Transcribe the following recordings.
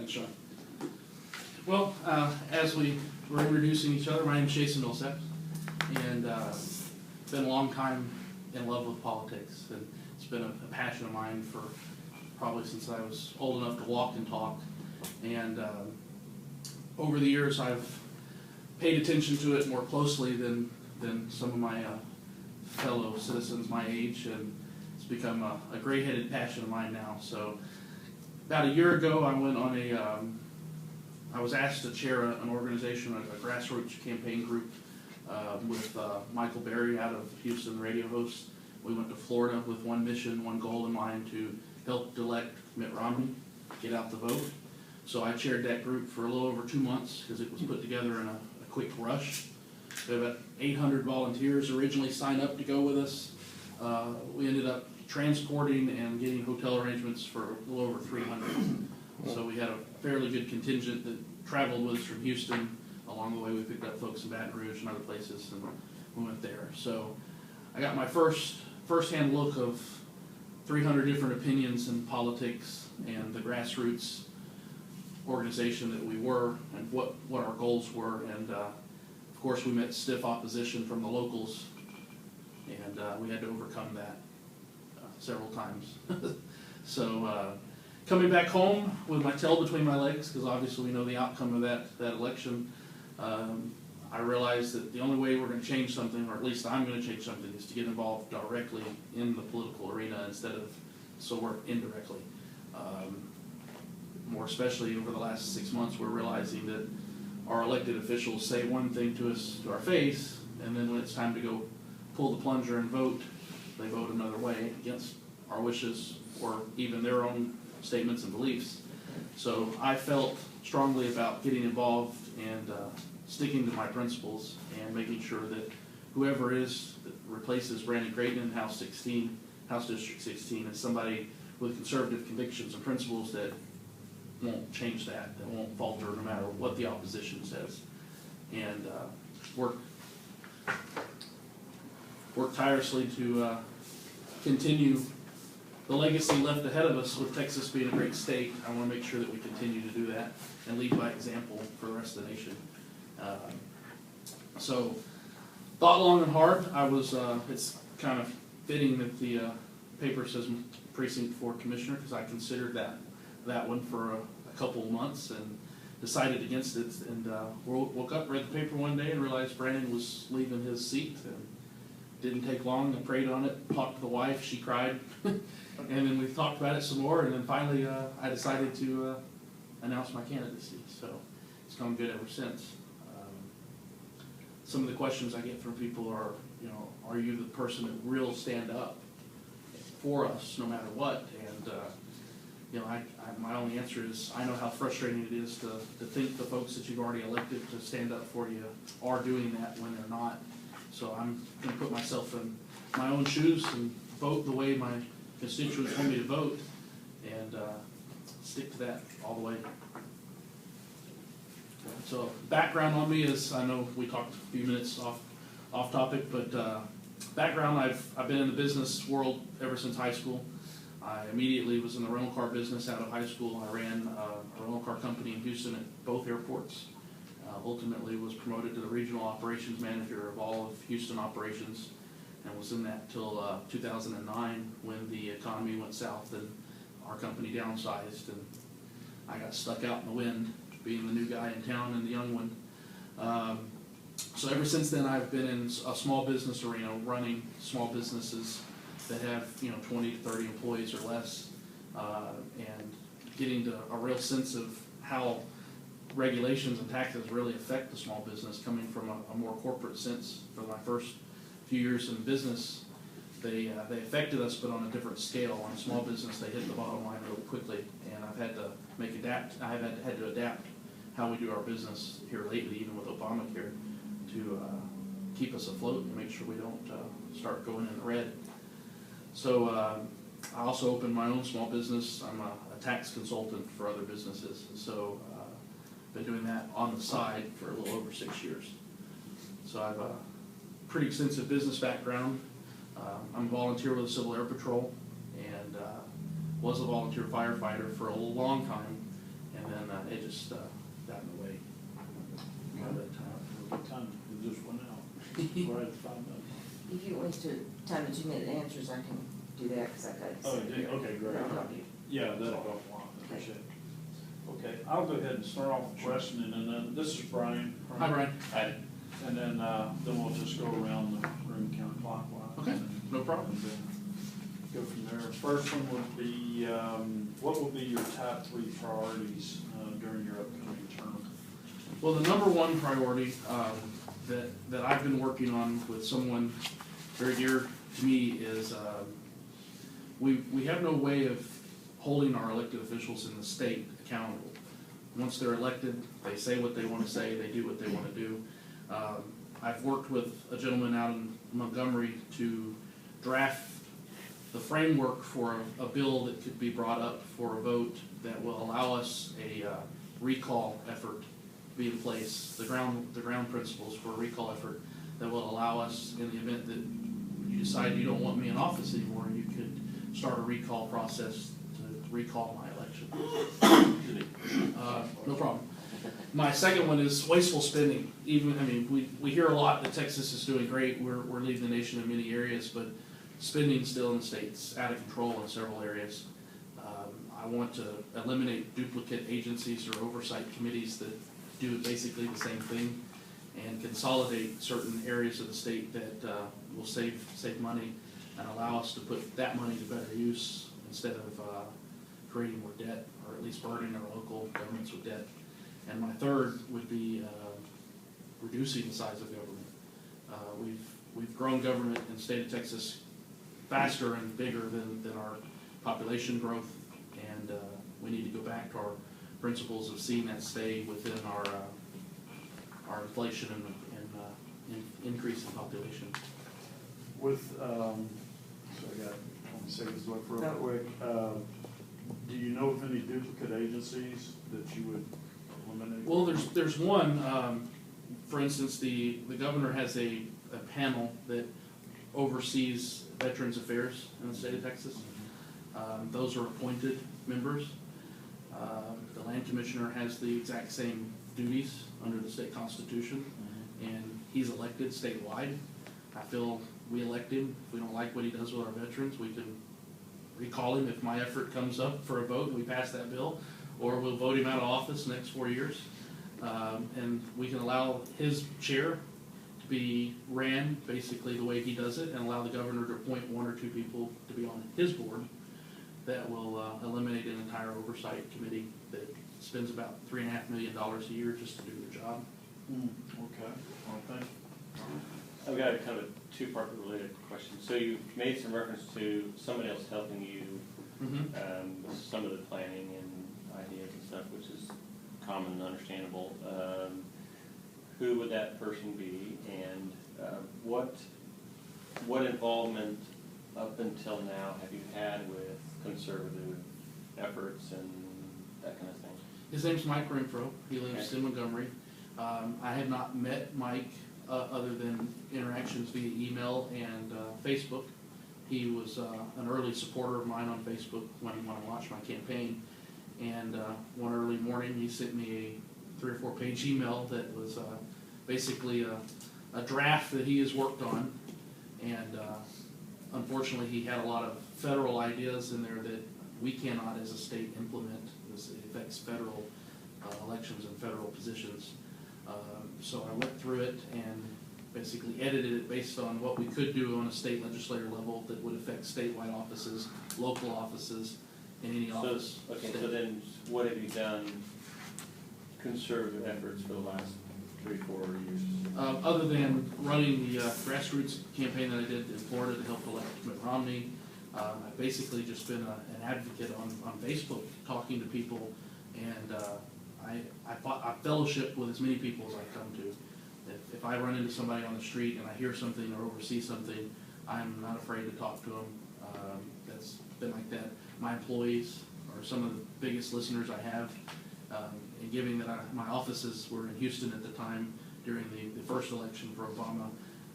Thanks, Sean. Well, as we were introducing each other, my name is Jason Millsaps, and been a long time in love with politics, and it's been a passion of mine for probably since I was old enough to walk and talk. And over the years, I've paid attention to it more closely than some of my fellow citizens my age, and it's become a gray-headed passion of mine now. So about a year ago, I went on I was asked to chair an organization, a grassroots campaign group with Michael Berry out of Houston, radio host. We went to Florida with one mission, one goal in mind, to help elect Mitt Romney, get out the vote. So I chaired that group for a little over 2 months because it was put together in a quick rush. We had about 800 volunteers originally signed up to go with us. We ended up transporting and getting hotel arrangements for a little over 300. So we had a fairly good contingent that traveled with us from Houston. Along the way, we picked up folks in Baton Rouge and other places, and we went there. So I got my first-hand look of 300 different opinions in politics and the grassroots organization that we were and what our goals were. And of course, we met stiff opposition from the locals, and we had to overcome that several times. So coming back home with my tail between my legs, because obviously we know the outcome of that election, I realized that the only way we're going to change something, or at least I'm going to change something, is to get involved directly in the political arena instead of sort of indirectly. More especially over the last 6 months, we're realizing that our elected officials say one thing to us to our face, and then when it's time to go pull the plunger and vote, they vote another way against our wishes or even their own statements and beliefs. So I felt strongly about getting involved and sticking to my principles and making sure that whoever is that replaces Brandon Creighton in House District 16 is somebody with conservative convictions and principles that won't change that won't falter no matter what the opposition says. And work tirelessly to continue the legacy left ahead of us. With Texas being a great state, I want to make sure that we continue to do that and lead by example for the rest of the nation. So, thought long and hard. I was. It's kind of fitting that the paper says precinct 4 commissioner, because I considered that one for a couple of months and decided against it. And woke up, read the paper one day, and realized Brandon was leaving his seat. And didn't take long. I prayed on it, talked to the wife. She cried. And then we talked about it some more, and then finally I decided to announce my candidacy. So it's gone good ever since. Some of the questions I get from people are, are you the person that will stand up for us no matter what? And my only answer is I know how frustrating it is to think the folks that you've already elected to stand up for you are doing that when they're not. So I'm going to put myself in my own shoes and vote the way my constituents want me to vote, and stick to that all the way. So background on me is, I know we talked a few minutes off topic, but background, I've been in the business world ever since high school. I immediately was in the rental car business out of high school. I ran a rental car company in Houston at both airports. Ultimately was promoted to the regional operations manager of all of Houston operations, and was in that till 2009 when the economy went south and our company downsized, and I got stuck out in the wind being the new guy in town and the young one. So ever since then I've been in a small business arena, running small businesses that have 20 to 30 employees or less, and getting to a real sense of how regulations and taxes really affect the small business, coming from a more corporate sense. For my first few years in business, they affected us, but on a different scale. On a small business, they hit the bottom line really quickly, and I've had to had to adapt how we do our business here lately, even with Obamacare, to keep us afloat and make sure we don't start going in the red. So I also opened my own small business. I'm a tax consultant for other businesses, so been doing that on the side for a little over 6 years. So I have a pretty extensive business background. I'm a volunteer with the Civil Air Patrol, and was a volunteer firefighter for a long time, and then just got in the way. Of that time. What time did this one out? Right at 5 minutes. If you waste your time in 2 minute answers, I can do that, because I've got it. Oh, you did? Okay, great. I'll help you. Yeah, that'll help a lot, I appreciate it. Okay, I'll go ahead and start off with questioning, and then this is Brian. Hi, Brian. Hi. And then we'll just go around the room counterclockwise. Okay, no problem. And then go from there. First one would be, what will be your top 3 priorities during your upcoming term? Well, the number one priority that I've been working on with someone very dear to me is we have no way of holding our elected officials in the state accountable. Once they're elected, they say what they want to say, they do what they want to do. I've worked with a gentleman out in Montgomery to draft the framework for a bill that could be brought up for a vote that will allow us a recall effort to be in place, the ground principles for a recall effort that will allow us, in the event that you decide you don't want me in office anymore, you could start a recall process to recall my election. No problem. My second one is wasteful spending. We hear a lot that Texas is doing great. We're leading the nation in many areas, but spending still in the state's out of control in several areas. I want to eliminate duplicate agencies or oversight committees that do basically the same thing, and consolidate certain areas of the state that will save money and allow us to put that money to better use instead of creating more debt, or at least burdening our local governments with debt. And my third would be reducing the size of government. We've grown government in the state of Texas faster and bigger than our population growth, and we need to go back to our principles of seeing that stay within our inflation and increase in population. With, so I got 20 seconds to look real quick. Do you know of any duplicate agencies that you would eliminate? Well, there's one. For instance, the governor has a panel that oversees Veterans Affairs in the state of Texas. Those are appointed members. The land commissioner has the exact same duties under the state constitution, and he's elected statewide. I feel we elect him. If we don't like what he does with our veterans, we can recall him if my effort comes up for a vote and we pass that bill, or we'll vote him out of office the next 4 years. And we can allow his chair to be ran basically the way he does it, and allow the governor to appoint 1 or 2 people to be on his board that will eliminate an entire oversight committee that spends about $3.5 million a year just to do their job. Okay, well, thank you. I've got a kind of a 2-part related question. So you made some reference to somebody else helping you with some of the planning and ideas and stuff, which is common and understandable. Who would that person be, and what involvement up until now have you had with conservative efforts and that kind of thing? His name's Mike Renfro. He lives in Montgomery. I have not met Mike other than interactions via email and Facebook. He was an early supporter of mine on Facebook when I launched my campaign. And one early morning, he sent me a 3 or 4 page email that was basically a draft that he has worked on. And unfortunately, he had a lot of federal ideas in there that we cannot, as a state, implement. It affects federal elections and federal positions. So I went through it and basically edited it based on what we could do on a state legislator level that would affect statewide offices, local offices, and any office. Okay, so then what have you done conservative efforts for the last 3 or 4 years? Other than running the grassroots campaign that I did in Florida to help elect Mitt Romney, I've basically just been an advocate on Facebook, talking to people, and I fellowship with as many people as I come to. If I run into somebody on the street and I hear something or oversee something, I'm not afraid to talk to them. That's been like that. My employees are some of the biggest listeners I have. And given that my offices were in Houston at the time during the first election for Obama,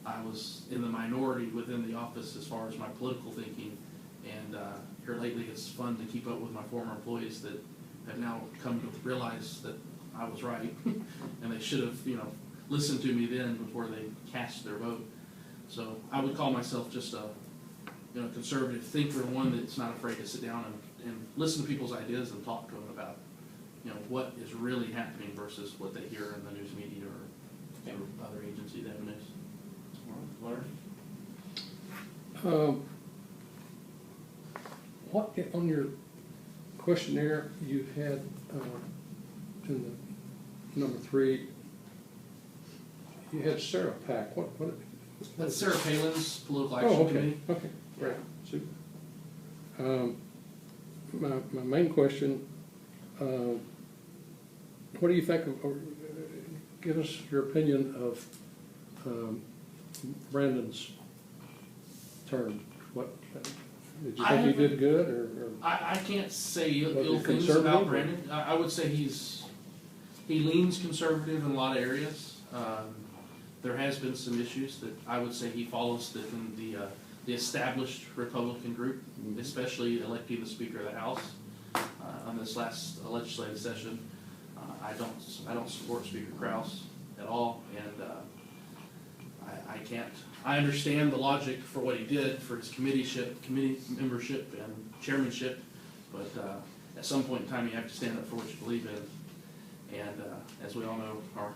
I was in the minority within the office as far as my political thinking. And here lately, it's fun to keep up with my former employees that have now come to realize that I was right, and they should have, listened to me then before they cast their vote. So I would call myself just a, conservative thinker, one that's not afraid to sit down and listen to people's ideas and talk to them about, what is really happening versus what they hear in the news media or through other agency avenues. Larry? What, on your questionnaire, you had, in the number 3, you had Sarah Pack. What That's Sarah Palin's political Oh, action okay, committee. okay, great, super. My main question, what do you think of, or give us your opinion of Brandon's term? What, did you think he did good, or? I can't say Was ill he things conservative, about or? Brandon. I would say he leans conservative in a lot of areas. There has been some issues that I would say he follows the established Republican group, especially electing the Speaker of the House on this last legislative session. I don't support Speaker Kraus at all, and I understand the logic for what he did for his committee membership and chairmanship, but at some point in time you have to stand up for what you believe in. And as we all know, our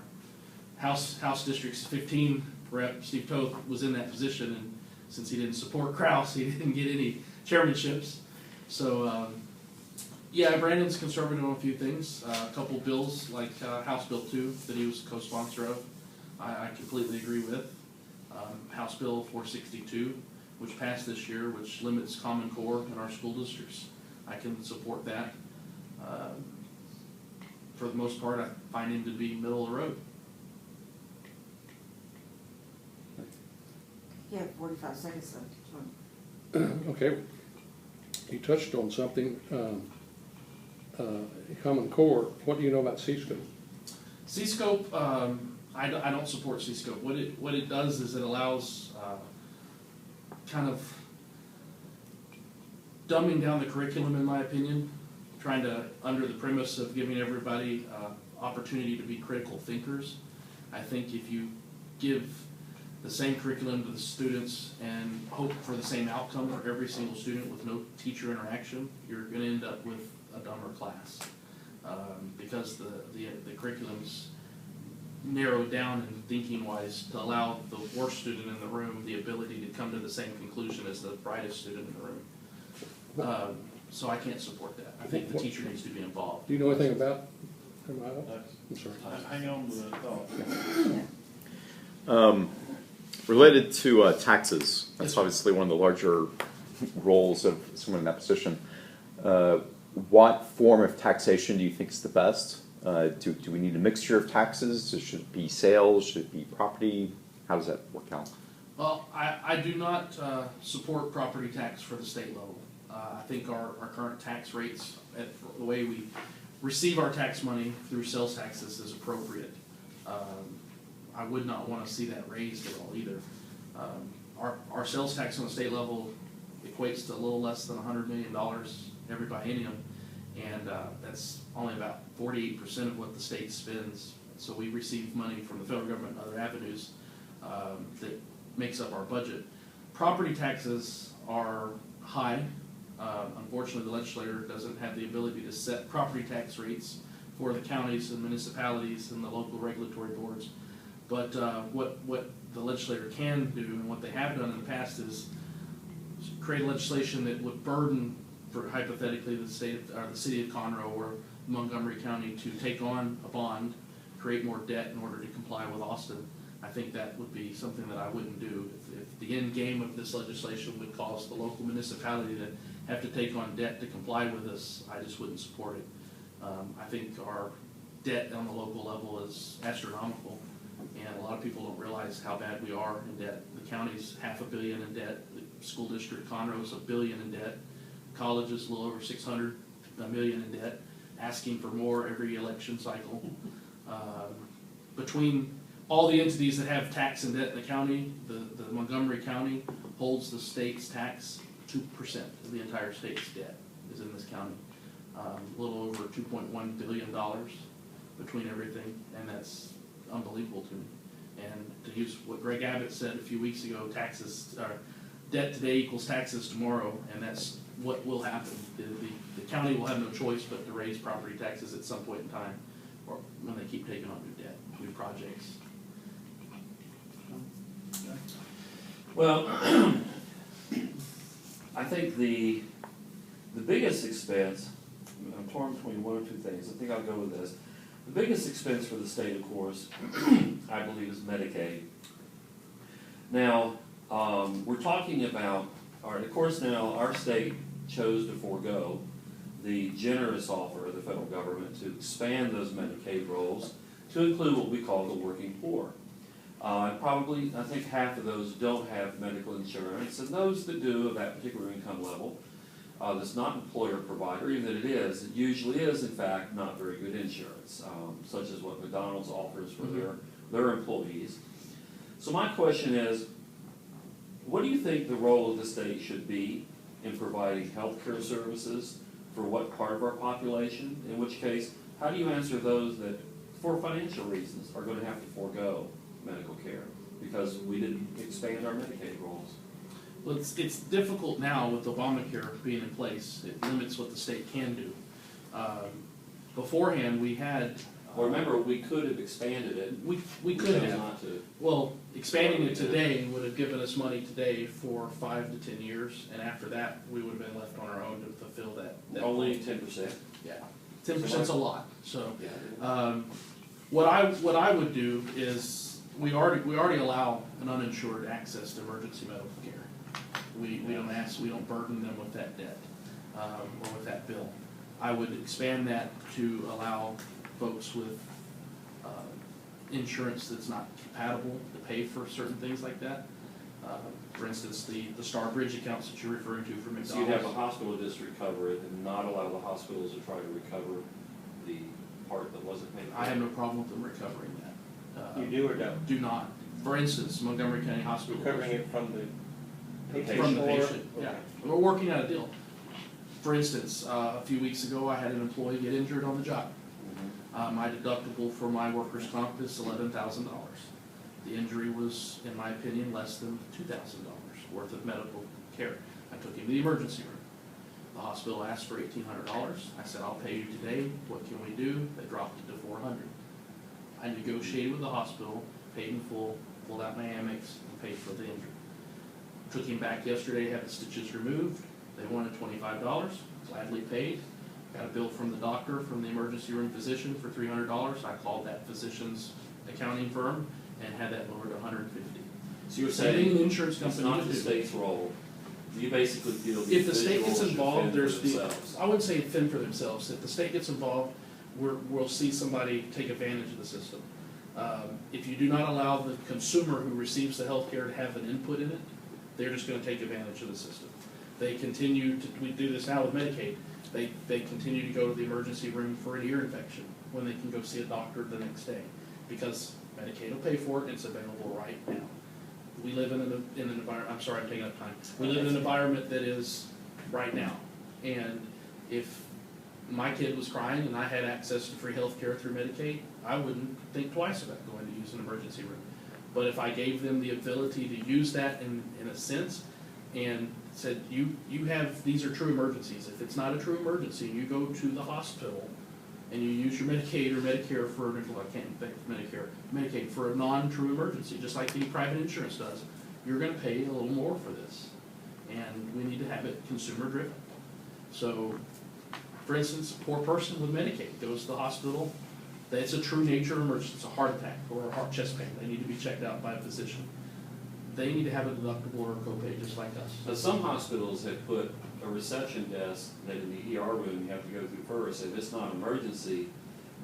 House District's 15 rep, Steve Toth, was in that position, and since he didn't support Kraus, he didn't get any chairmanships. So yeah, Brandon's conservative on a few things. A couple bills like House Bill 2 that he was co-sponsor of, I completely agree with. House Bill 462, which passed this year, which limits Common Core in our school districts. I can support that. For the most part, I find him to be middle of the road. You have 45 seconds left. Okay, you touched on something, Common Core. What do you know about C-Scope? C-Scope, I don't support C-Scope. What it does is it allows kind of dumbing down the curriculum, in my opinion, trying to, under the premise of giving everybody opportunity to be critical thinkers. I think if you give the same curriculum to the students and hope for the same outcome for every single student with no teacher interaction, you're going to end up with a dumber class because the curriculum's narrowed down in thinking wise to allow the worst student in the room the ability to come to the same conclusion as the brightest student in the room. So I can't support that. I think the teacher needs to be involved. Do you know anything about? I'm sorry. Hang on to that thought. Related to taxes, that's Yes, sir. obviously one of the larger roles of someone in that position. What form of taxation do you think is the best? Do we need a mixture of taxes? Should it be sales? Should it be property? How does that work out? Well, I do not support property tax for the state level. I think our current tax rates, the way we receive our tax money through sales taxes is appropriate. I would not want to see that raised at all either. Our sales tax on the state level equates to a little less than $100 million every biennium, and that's only about 48% of what the state spends. So we receive money from the federal government and other avenues that makes up our budget. Property taxes are high. Unfortunately, the legislature doesn't have the ability to set property tax rates for the counties and municipalities and the local regulatory boards. But what the legislature can do, and what they have done in the past, is create legislation that would burden, for hypothetically, the city of Conroe or Montgomery County to take on a bond, create more debt in order to comply with Austin. I think that would be something that I wouldn't do. If the end game of this legislation would cause the local municipality to have to take on debt to comply with us, I just wouldn't support it. I think our debt on the local level is astronomical, and a lot of people don't realize how bad we are in debt. The county's $500 million in debt. The school district Conroe's $1 billion in debt. College is a little over $600 million in debt, asking for more every election cycle. Between all the entities that have tax and debt in the county, the Montgomery County holds the state's tax. 2% of the entire state's debt is in this county. a little over $2.1 billion between everything, and that's unbelievable to me. And to use what Greg Abbott said a few weeks ago, debt today equals taxes tomorrow, and that's what will happen. The county will have no choice but to raise property taxes at some point in time, or when they keep taking on new debt, new projects. Well, I think the biggest expense, I'm torn between one or two things, I think I'll go with this. The biggest expense for the state, of course, I believe is Medicaid. Now, we're talking about, of course now, our state chose to forego the generous offer of the federal government to expand those Medicaid rolls to include what we call the working poor. Probably, I think half of those don't have medical insurance, and those that do of that particular income level, that's not employer provider, even that it usually is, in fact, not very good insurance, such as what McDonald's offers for their employees. So my question is, what do you think the role of the state should be in providing health care services for what part of our population? In which case, how do you answer those that, for financial reasons, are going to have to forego medical care because we didn't expand our Medicaid rolls? Well, it's difficult now with Obamacare being in place. It limits what the state can do. Beforehand, we had. Well, remember, we could have expanded it. We could chose have. not to. Well, expanding it today would have given us money today for 5 to 10 years, and after that, we would have been left on our own to fulfill that. Only 10%. Yeah, 10%'s a lot. So, Yeah. what I would do is we already allow an uninsured access to emergency medical care. We don't burden them with that debt or with that bill. I would expand that to allow folks with insurance that's not compatible to pay for certain things like that. For instance, the Star Bridge accounts that you're referring to for McDonald's. So you'd have a hospital district cover it and not allow the hospitals to try to recover the part that wasn't paid for? I have no problem with them recovering that. You do or don't? Do not. For instance, Montgomery County Hospital. Recovering it from the patient? From the or- patient, yeah. We're working out a deal. For instance, a few weeks ago, I had an employee get injured on the job. My deductible for my workers' comp is $11,000. The injury was, in my opinion, less than $2,000 worth of medical care. I took him to the emergency room. The hospital asked for $1,800. I said, I'll pay you today. What can we do? They dropped it to $400. I negotiated with the hospital, paid in full, pulled out my Amex, and paid for the injury. Took him back yesterday, had the stitches removed. They wanted $25, gladly paid. Got a bill from the doctor, from the emergency room physician for $300. I called that physician's accounting firm and had that lowered to $150. So you're Same saying thing the insurance it's company not would the do. state's role. You basically feel the If the state gets individuals should involved, fend for there's themselves. I wouldn't say fend for themselves. If the state gets involved, we'll see somebody take advantage of the system. If you do not allow the consumer who receives the health care to have an input in it, they're just going to take advantage of the system. They continue to, we do this now with Medicaid, they continue to go to the emergency room for an ear infection when they can go see a doctor the next day, because Medicaid will pay for it and it's available right now. We live in an environment, I'm sorry I'm taking up time, we live in an environment that is right now. And if my kid was crying and I had access to free health care through Medicaid, I wouldn't think twice about going to use an emergency room. But if I gave them the ability to use that in a sense, and said, you have, these are true emergencies. If it's not a true emergency, you go to the hospital and you use your Medicaid or Medicare for, I can't think of Medicare, Medicaid for a non-true emergency, just like any private insurance does, you're gonna pay a little more for this. And we need to have it consumer driven. So, for instance, a poor person with Medicaid goes to the hospital, it's a true nature emergency, it's a heart attack or a heart chest pain, they need to be checked out by a physician. They need to have a deductible or a copay just like us. But some hospitals have put a reception desk that in the ER room you have to go through first. If it's not an emergency,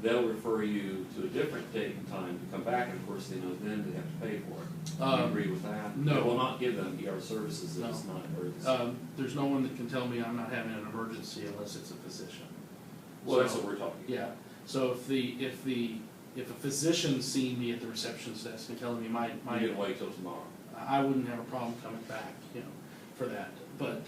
they'll refer you to a different date and time to come back, and of course they know then they have to pay for it. Do you agree with that? No. They will not give them ER services if it's not an emergency. There's no one that can tell me I'm not having an emergency unless it's a physician. Well, that's what we're talking about. Yeah, so if a physician's seeing me at the receptionist desk and telling me my You didn't wait till tomorrow. I wouldn't have a problem coming back, for that. But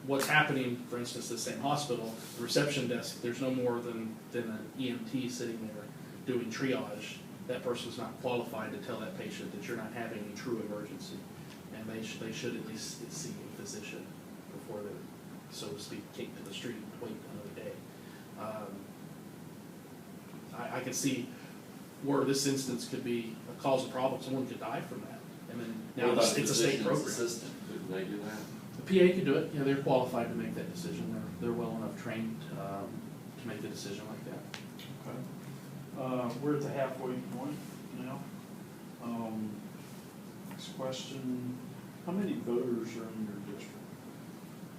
what's happening, for instance, the same hospital, the reception desk, there's no more than an EMT sitting there doing triage. That person's not qualified to tell that patient that you're not having a true emergency. And they should at least see a physician before they're, so to speak, kicked to the street and wait another day. I could see where this instance could be a cause of problem. Someone could die from that. And then now it's a state program. Assistant, couldn't they do that? The PA could do it. Yeah, they're qualified to make that decision. They're well enough trained to make the decision like that. Okay. We're at the halfway point now. Next question, how many voters are in your district?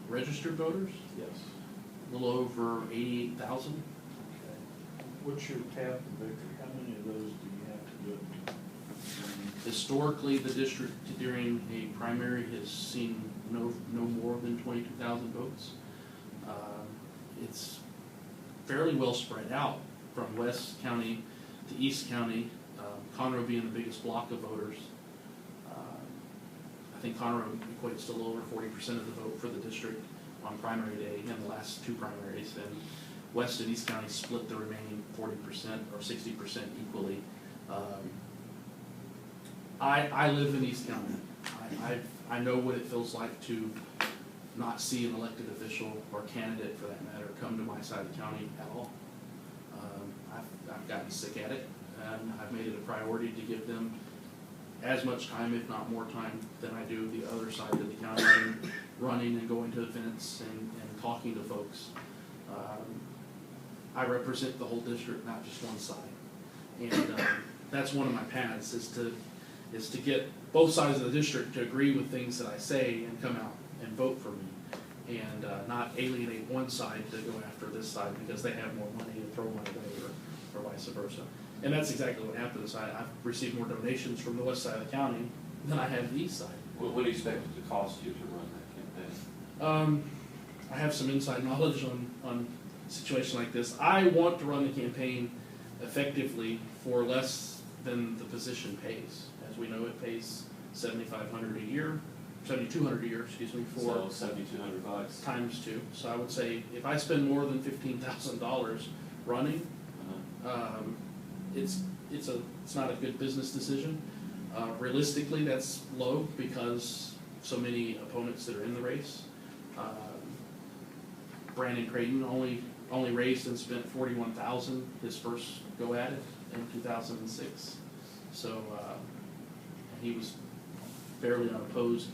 Registered voters, Yes. a little over 88,000. Okay. What's your path to victory? How many of those do you have to get? Historically, the district during a primary has seen no more than 22,000 votes. It's fairly well spread out from West County to East County, Conroe being the biggest block of voters. I think Conroe equates to a little over 40% of the vote for the district on primary day in the last two primaries, and West and East County split the remaining 40% or 60% equally. I live in East County. I know what it feels like to not see an elected official or candidate, for that matter, come to my side of the county at all. I've gotten sick at it, and I've made it a priority to give them as much time, if not more time, than I do the other side of the county, and running and going to events and talking to folks. I represent the whole district, not just one side. And that's one of my paths, is to get both sides of the district to agree with things that I say and come out and vote for me, and not alienate one side to go after this side because they have more money to throw my way, or vice versa. And that's exactly what happens. I've received more donations from the west side of the county than I have the east side. What do you expect it to cost you to run that campaign? I have some inside knowledge on a situation like this. I want to run the campaign effectively for less than the position pays. As we know, it pays $7,500 a year, $7,200 a year, excuse me, for So $7,200. times two. So I would say if I spend more than $15,000 running, it's not a good business decision. Realistically, that's low because so many opponents that are in the race. Brandon Creighton only raised and spent $41,000 his first go at it in 2006. So he was fairly unopposed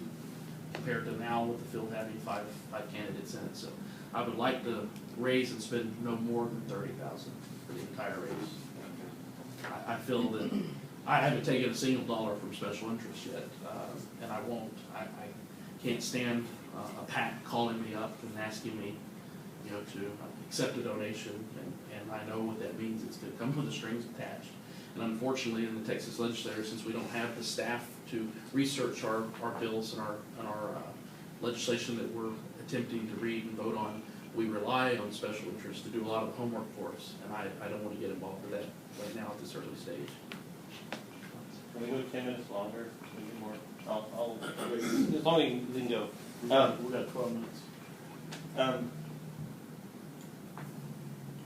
compared to now with the field having five candidates in it. So I would like to raise and spend no more than $30,000 for the entire race. I feel that I haven't taken a single dollar from special interest yet, and I won't. I can't stand a PAC calling me up and asking me, to accept a donation, and I know what that means. It's going to come with the strings attached. And unfortunately, in the Texas legislature, since we don't have the staff to research our bills and our legislation that we're attempting to read and vote on, we rely on special interests to do a lot of the homework for us, and I don't want to get involved with that right now at this early stage. Can we go 10 minutes longer? Maybe more? I'll as long as we can go. We got 12 minutes.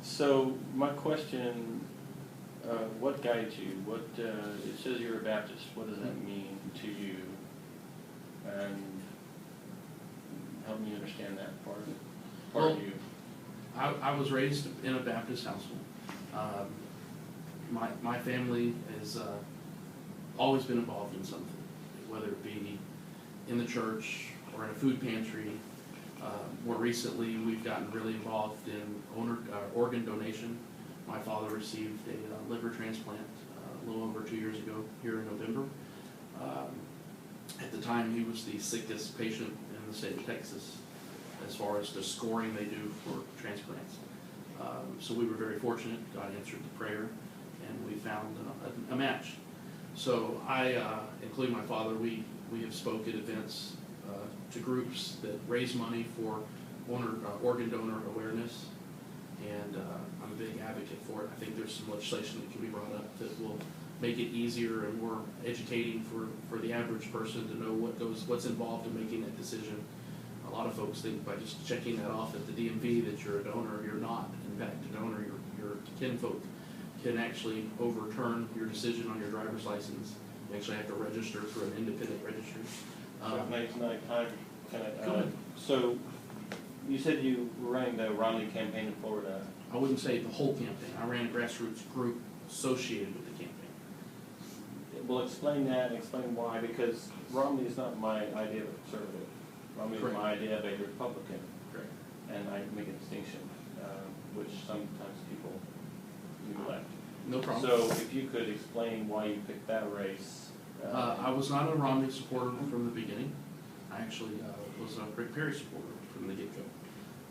So my question, what guides you? It says you're a Baptist. What does that mean to you? And help me understand that part of you. I was raised in a Baptist household. My family has always been involved in something, whether it be in the church or in a food pantry. More recently, we've gotten really involved in organ donation. My father received a liver transplant a little over 2 years ago here in November. At the time, he was the sickest patient in the state of Texas as far as the scoring they do for transplants. So we were very fortunate. God answered the prayer, and we found a match. So I, including my father, we have spoke at events to groups that raise money for organ donor awareness, and I'm a big advocate for it. I think there's some legislation that can be brought up that will make it easier and more educating for the average person to know what's involved in making that decision. A A lot of folks think by just checking that off at the DMV that you're a donor, you're not. In fact, a donor, your kinfolk can actually overturn your decision on your driver's license. You actually have to register through an independent registry. Go ahead. So, you said you were running the Romney campaign in Florida. I wouldn't say the whole campaign. I ran a grassroots group associated with the campaign. Well, explain that and explain why, because Romney is not my idea of a conservative. Romney is Correct. my idea of a Republican. Correct. And I make a distinction, which sometimes people neglect. No problem. So if you could explain why you picked that race. I was not a Romney supporter from the beginning. I actually was a Rick Perry supporter from the get-go.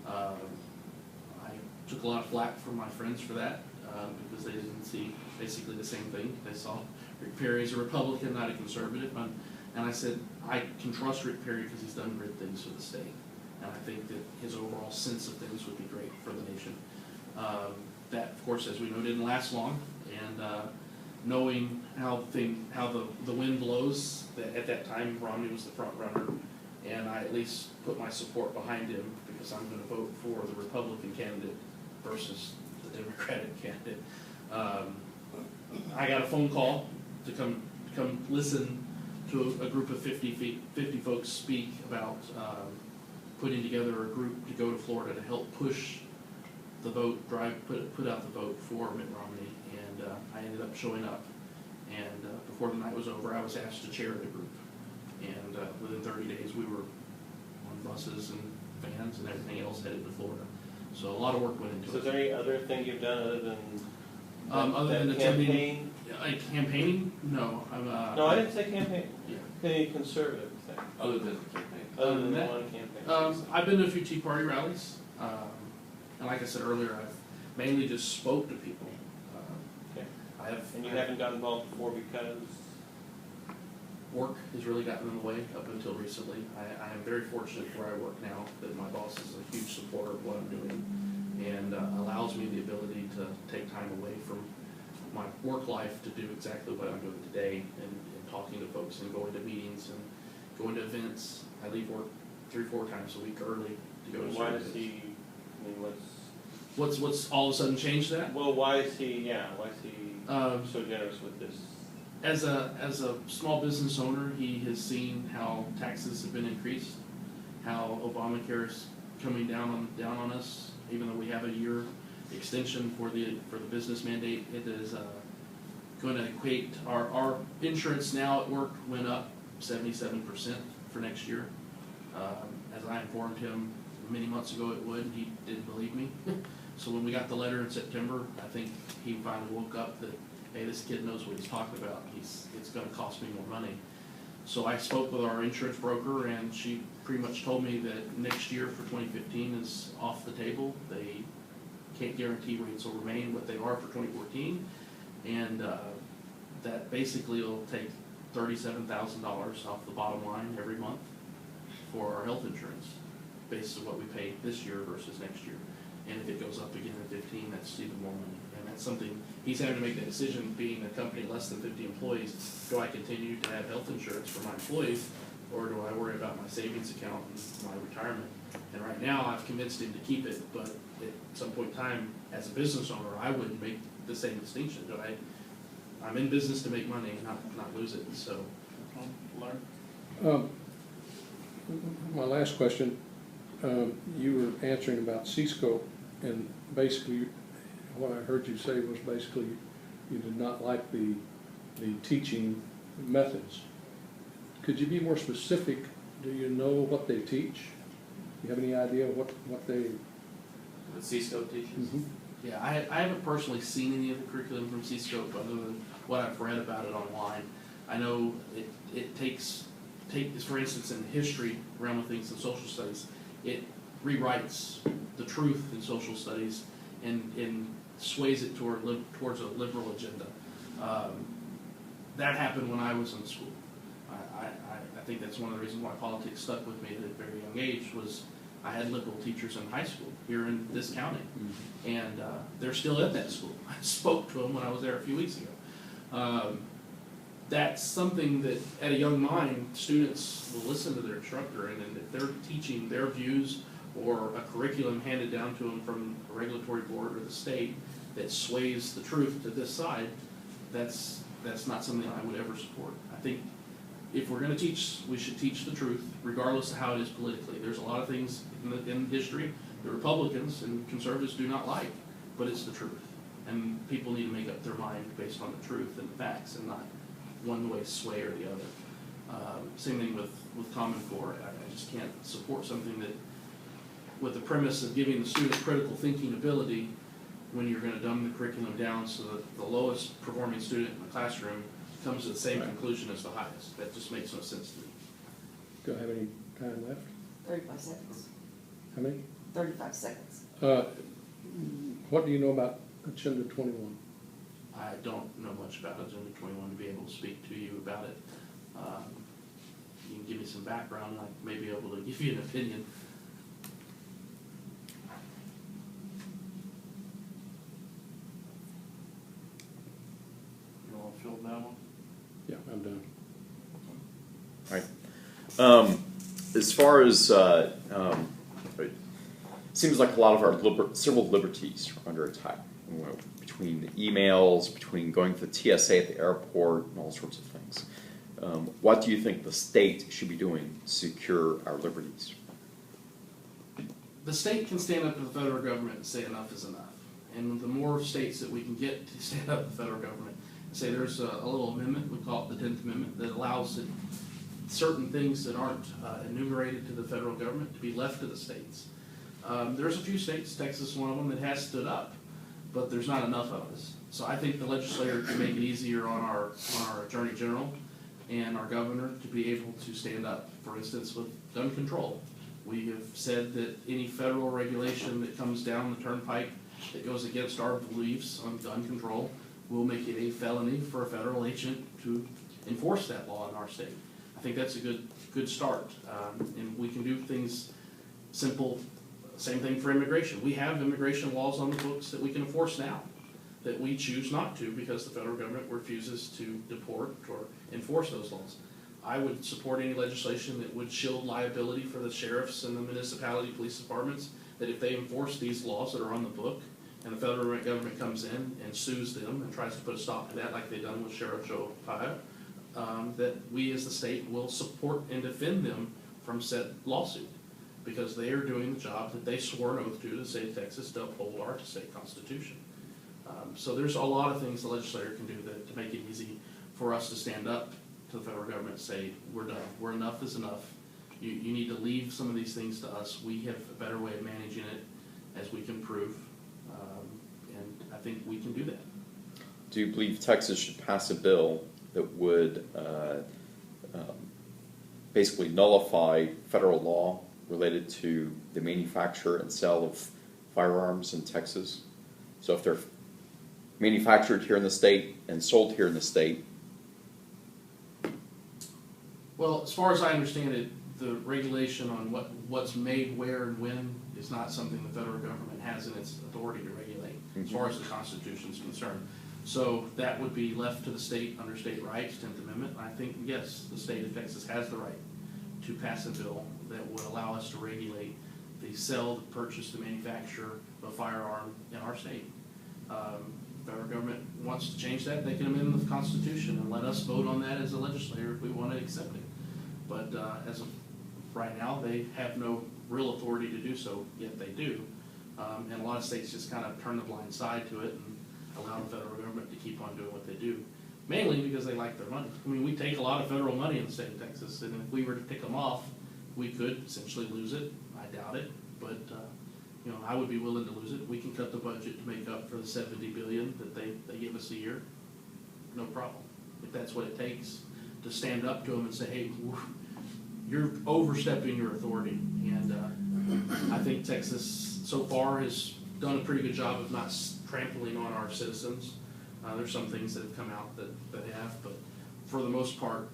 I took a lot of flack from my friends for that because they didn't see basically the same thing. They saw Rick Perry as a Republican, not a conservative. And I said, I can trust Rick Perry because he's done great things for the state. And I think that his overall sense of things would be great for the nation. That, of course, as we know, didn't last long. And knowing how the wind blows, that at that time Romney was the front runner, and I at least put my support behind him because I'm going to vote for the Republican candidate versus the Democratic candidate. I got a phone call to come listen to a group of 50 folks speak about putting together a group to go to Florida to help push the vote, put out the vote for Mitt Romney, and I ended up showing up. And before the night was over, I was asked to chair the group. And within 30 days, we were on buses and vans and everything else headed to Florida. So a lot of work went into it. So is there any other thing you've done other than Other than that attending campaign? campaigning? No, I'm. No, I didn't say campaign. Yeah. Any conservative thing? Other than the campaign. Other than that, one campaign? I've been to a few Tea Party rallies, and like I said earlier, I've mainly just spoke to people. Okay. I have. And you haven't got involved before because? Work has really gotten in the way up until recently. I am very fortunate where I work now that my boss is a huge supporter of what I'm doing and allows me the ability to take time away from my work life to do exactly what I'm doing today and talking to folks and going to meetings and going to events. I leave work 3-4 times a week early to go to Why certain does events. he, I mean, What's all of a sudden changed that? why is he so generous with this? As a small business owner, he has seen how taxes have been increased, how Obamacare is coming down on us, even though we have a year extension for the business mandate. It is going to equate our insurance now at work went up 77% for next year. As I informed him many months ago it would, he didn't believe me. So when we got the letter in September, I think he finally woke up that, hey, this kid knows what he's talking about. It's going to cost me more money. So I spoke with our insurance broker, and she pretty much told me that next year for 2015 is off the table. They can't guarantee rates will remain what they are for 2014, and that basically will take $37,000 off the bottom line every month for our health insurance, based on what we pay this year versus next year. And if it goes up again in 15, that's even more money. And that's something, he's having to make that decision, being a company less than 50 employees. Do I continue to have health insurance for my employees, or do I worry about my savings account and my retirement? And right now, I've convinced him to keep it, but at some point in time, as a business owner, I wouldn't make the same distinction. I'm in business to make money, not lose it, so. My last question, you were answering about C-scope, and basically what I heard you say was basically you did not like the teaching methods. Could you be more specific? Do you know what they teach? Do you have any idea what they? What C-scope teaches? Mm-hmm. Yeah, I haven't personally seen any of the curriculum from C-Scope other than what I've read about it online. I know it takes, for instance, in the history realm of things in social studies, it rewrites the truth in social studies and sways it towards a liberal agenda. That happened when I was in school. I think that's one of the reasons why politics stuck with me at a very young age was I had liberal teachers in high school here in this county, and they're still at that school. I spoke to them when I was there a few weeks ago. that's something that, at a young mind, students will listen to their instructor, and if they're teaching their views or a curriculum handed down to them from a regulatory board or the state that sways the truth to this side, that's not something I would ever support. I think if we're gonna teach, we should teach the truth, regardless of how it is politically. There's a lot of things in history that Republicans and conservatives do not like, but it's the truth. And people need to make up their mind based on the truth and the facts, and not one way sway or the other. Same thing with Common Core. I just can't support something that, with the premise of giving the student critical thinking ability, when you're gonna dumb the curriculum down so that the lowest performing student in the classroom comes to the same conclusion as the highest. That just makes no sense to me. Do I have any time left? 35 seconds. How many? 35 seconds. What do you know about Agenda 21? I don't know much about Agenda 21 to be able to speak to you about it. You can give me some background, I may be able to give you an opinion. You want to field that one? Yeah, I'm done. All right. As far as, it seems like a lot of our civil liberties are under attack. You know, between the emails, between going to the TSA at the airport, and all sorts of things. What do you think the state should be doing to secure our liberties? The state can stand up to the federal government and say enough is enough. And the more states that we can get to stand up to the federal government and say there's a little amendment, we call it the 10th Amendment, that allows certain things that aren't enumerated to the federal government to be left to the states. There's a few states, Texas is one of them, that has stood up, but there's not enough of us. So I think the legislature can make it easier on our Attorney General and our governor to be able to stand up. For instance, with gun control. We have said that any federal regulation that comes down the turnpike that goes against our beliefs on gun control will make it a felony for a federal agent to enforce that law in our state. I think that's a good start. And we can do things simple. Same thing for immigration. We have immigration laws on the books that we can enforce now that we choose not to because the federal government refuses to deport or enforce those laws. I would support any legislation that would shield liability for the sheriffs and the municipality police departments, that if they enforce these laws that are on the book and the federal government comes in and sues them and tries to put a stop to that like they've done with Sheriff Joe Paya, that we as the state will support and defend them from said lawsuit because they are doing the job that they swore an oath to the state of Texas to uphold our state constitution. So there's a lot of things the legislature can do to make it easy for us to stand up to the federal government and say, we're done, enough is enough. You need to leave some of these things to us. We have a better way of managing it as we can prove, and I think we can do that. Do you believe Texas should pass a bill that would basically nullify federal law related to the manufacture and sale of firearms in Texas? So if they're manufactured here in the state and sold here in the state. Well, as far as I understand it, the regulation on what's made where and when is not something the federal government has in its authority to regulate, as far as the Constitution is concerned. So that would be left to the state under state rights, 10th Amendment. And I think, yes, the state of Texas has the right to pass a bill that would allow us to regulate the sale, the purchase, the manufacture of a firearm in our state. The federal government wants to change that, they can amend the Constitution and let us vote on that as a legislator if we want to accept it. But as of right now, they have no real authority to do so, yet they do. And a lot of states just kind of turn the blind side to it and allow the federal government to keep on doing what they do, mainly because they like their money. I mean, we take a lot of federal money in the state of Texas, and if we were to pick them off, we could essentially lose it. I doubt it, but you know, I would be willing to lose it. We can cut the budget to make up for the $70 billion that they give us a year. No problem. If that's what it takes to stand up to them and say, hey, you're overstepping your authority. And I think Texas so far has done a pretty good job of not trampling on our citizens. There's some things that have come out that have, but for the most part,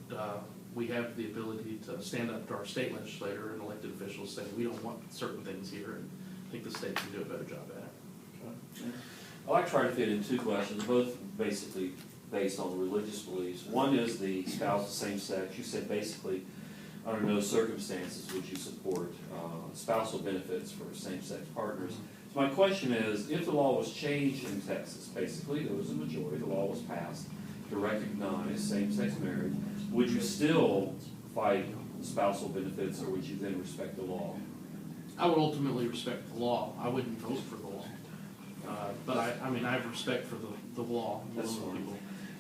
we have the ability to stand up to our state legislator and elected officials saying we don't want certain things here, and I think the state can do a better job at it. I'd like to try to fit in two questions, both basically based on religious beliefs. One is the spouse of same sex. You said basically, under no circumstances would you support spousal benefits for same-sex partners. So my question is, if the law was changed in Texas, basically, there was a majority, the law was passed to recognize same-sex marriage, would you still fight spousal benefits, or would you then respect the law? I would ultimately respect the law. I wouldn't vote for the law. But I mean, I have respect for the law. That's fine.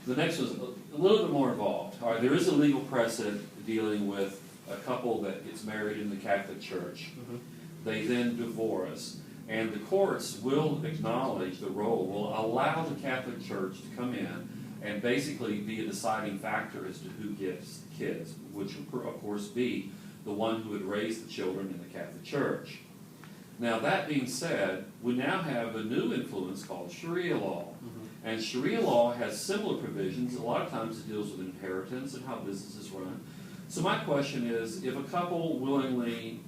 The next was a little bit more involved. All right, there is a legal precedent dealing with a couple that gets married in the Catholic Church. Mm-hmm. They then divorce, and the courts will acknowledge the role, will allow the Catholic Church to come in and basically be a deciding factor as to who gets kids, which will of course be the one who would raise the children in the Catholic Church. Now that being said, we now have a new influence called Sharia law. Mm-hmm. And Sharia law has similar provisions. A lot of times it deals with inheritance and how businesses run. So my question is, if a couple willingly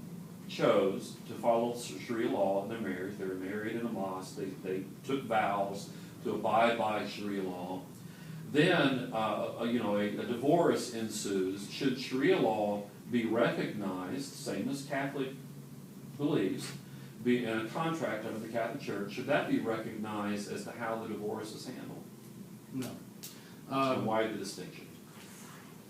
chose to follow Sharia law in their marriage, they were married in a mosque, they took vows to abide by Sharia law, then a divorce ensues. Should Sharia law be recognized, same as Catholic beliefs, be in a contract under the Catholic Church, should that be recognized as to how the divorce is handled? No. And why the distinction?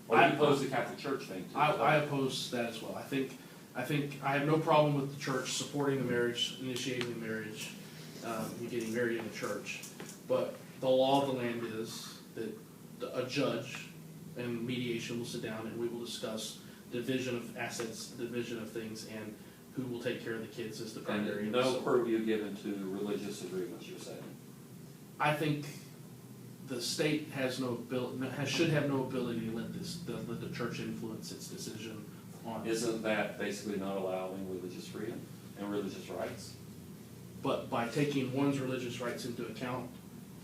Or do you oppose the Catholic Church thing too? I oppose that as well. I think I have no problem with the church supporting the marriage, initiating the marriage, and getting married in the church. But the law of the land is that a judge and mediation will sit down and we will discuss division of assets, division of things, and who will take care of the kids as the primary. And no purview given to religious agreements, you're saying? I think the state has no ability, should have no ability to let the church influence its decision on. Isn't that basically not allowing religious freedom and religious rights? But by taking one's religious rights into account,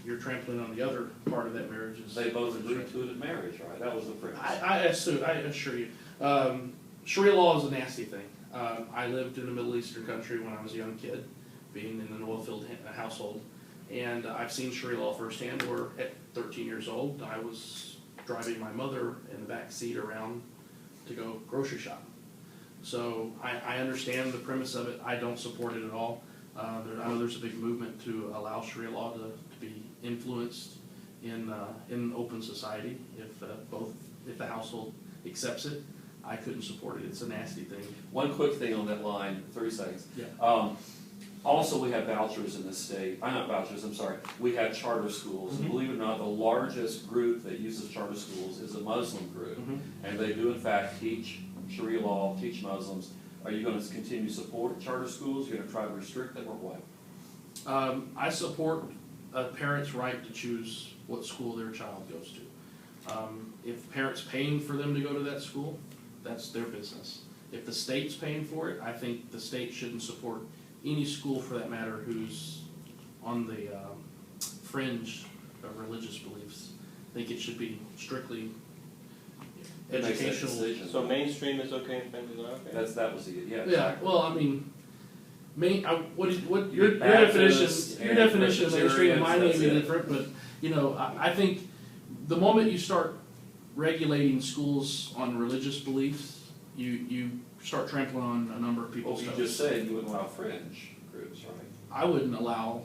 you're trampling on the other part of that marriage. They both agreed to it in marriage, right? That was the premise. I assure you. Sharia law is a nasty thing. I lived in a Middle Eastern country when I was a young kid, being in an oil-filled household. And I've seen Sharia law firsthand where at 13 years old, I was driving my mother in the back seat around to go grocery shopping. So I understand the premise of it. I don't support it at all. I know there's a big movement to allow Sharia law to be influenced in open society if the household accepts it. I couldn't support it. It's a nasty thing. One quick thing on that line, 30 seconds. Yeah. Also, we have vouchers in this state. Not vouchers, I'm sorry. We have charter schools. Mm-hmm. And believe it or not, the largest group that uses charter schools is a Muslim group. Mm-hmm. And they do, in fact, teach Sharia law, teach Muslims. Are you going to continue to support charter schools? You're going to try to restrict them, or what? I support a parent's right to choose what school their child goes to. If parents paying for them to go to that school, that's their business. If the state's paying for it, I think the state shouldn't support any school, for that matter, who's on the fringe of religious beliefs. I think it should be strictly educational. So mainstream is okay and fringe is not okay? That was it, yeah. Yeah, Exactly. well, I mean, your definition of mainstream and mine may be different, but I think the moment you start regulating schools on religious beliefs, you start trampling on a number of people's Well, toes. you just said you wouldn't allow fringe groups, right? I wouldn't allow.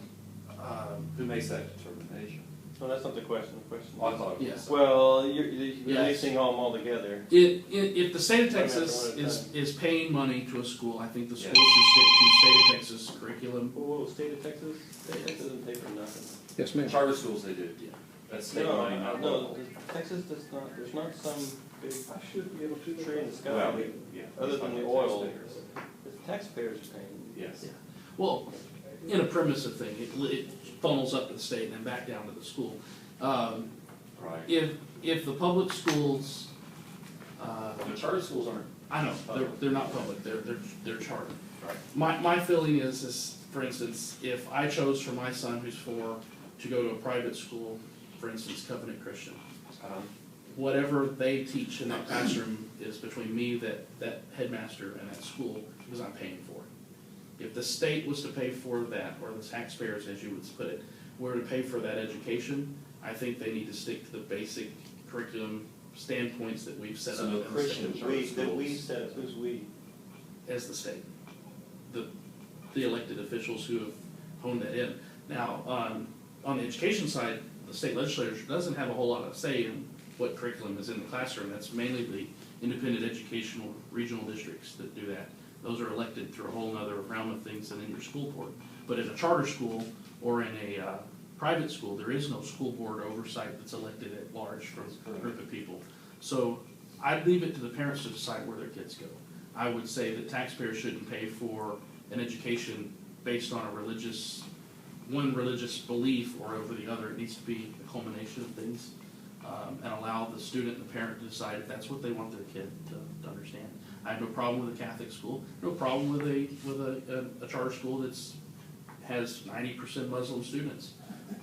Who makes that determination? Well, that's not the question. The question Well, I is, thought it was. Yes. well, you're Yes. releasing them all together. If the state of One after Texas one at a is paying money to a school, I think the school Yes. should stick to state of Texas curriculum. Whoa, state of Texas? State of Texas doesn't pay for nothing. Yes, ma'am. Charter schools, they do. Yeah. That's state money, not local. Texas does not, there's not some big should be able to. tree in the sky. Well, yeah. Other than the oil, the taxpayers are paying. Yes. Well, in a permissive thing, it funnels up to the state and then back down to the school. Right. If the public schools, The charter schools aren't. I know, they're not public, they're charter. Right. My feeling is, for instance, if I chose for my son who's 4 to go to a private school, for instance, Covenant Christian, whatever they teach in that classroom is between me, that headmaster, and that school, because I'm paying for it. If the state was to pay for that, or the taxpayers, as you would put it, were to pay for that education, I think they need to stick to the basic curriculum standpoints that we've set So up no in the Christian state charter That we schools. set up, who's we? as the state. The elected officials who have honed that in. Now, on the education side, the state legislature doesn't have a whole lot of say in what curriculum is in the classroom. That's mainly the independent educational regional districts that do that. Those are elected through a whole other realm of things than in your school board. But in a charter school or in a private school, there is no school board oversight that's elected at large from a group of people. So I'd leave it to the parents to decide where their kids go. I would say that taxpayers shouldn't pay for an education based on one religious belief or over the other. It needs to be a culmination of things, and allow the student and the parent to decide if that's what they want their kid to understand. I have no problem with a Catholic school, no problem with a charter school that's has 90% Muslim students.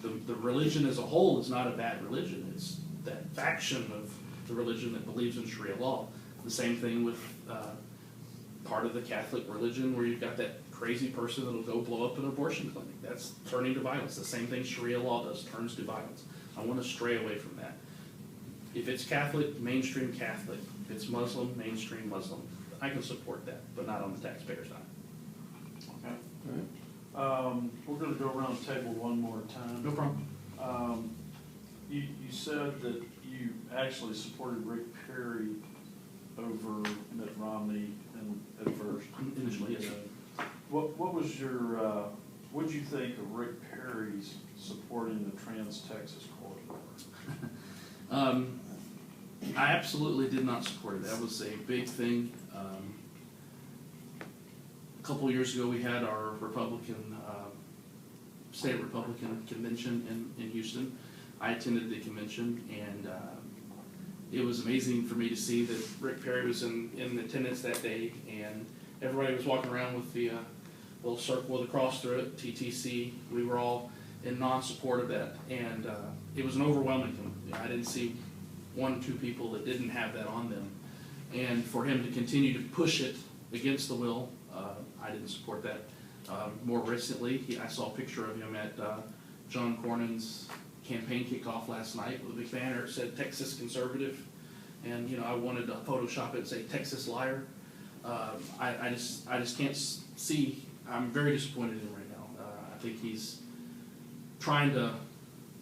The religion as a whole is not a bad religion. It's that faction of the religion that believes in Sharia law. The same thing with part of the Catholic religion where you've got that crazy person that'll go blow up an abortion clinic. That's turning to violence. The same thing Sharia law does, turns to violence. I want to stray away from that. If it's Catholic, mainstream Catholic. If it's Muslim, mainstream Muslim. I can support that, but not on the taxpayer side. Okay. All right. We're gonna go around the table one more time. No problem. You said that you actually supported Rick Perry over Mitt Romney at first. Initially, yes. What was your, what did you think of Rick Perry's supporting the Trans-Texas Corridor? I absolutely did not support it. That was a big thing. A couple of years ago, we had our state Republican convention in Houston. I attended the convention, and it was amazing for me to see that Rick Perry was in attendance that day, and everybody was walking around with the little circle with a cross through it, TTC. We were all in non-support of that, and it was an overwhelming thing. I didn't see one or two people that didn't have that on them. And for him to continue to push it against the will, I didn't support that. More recently, I saw a picture of him at John Cornyn's campaign kickoff last night with a big banner that said Texas Conservative. And, you know, I wanted to Photoshop it and say Texas Liar. I just can't see, I'm very disappointed in him right now. I think he's trying to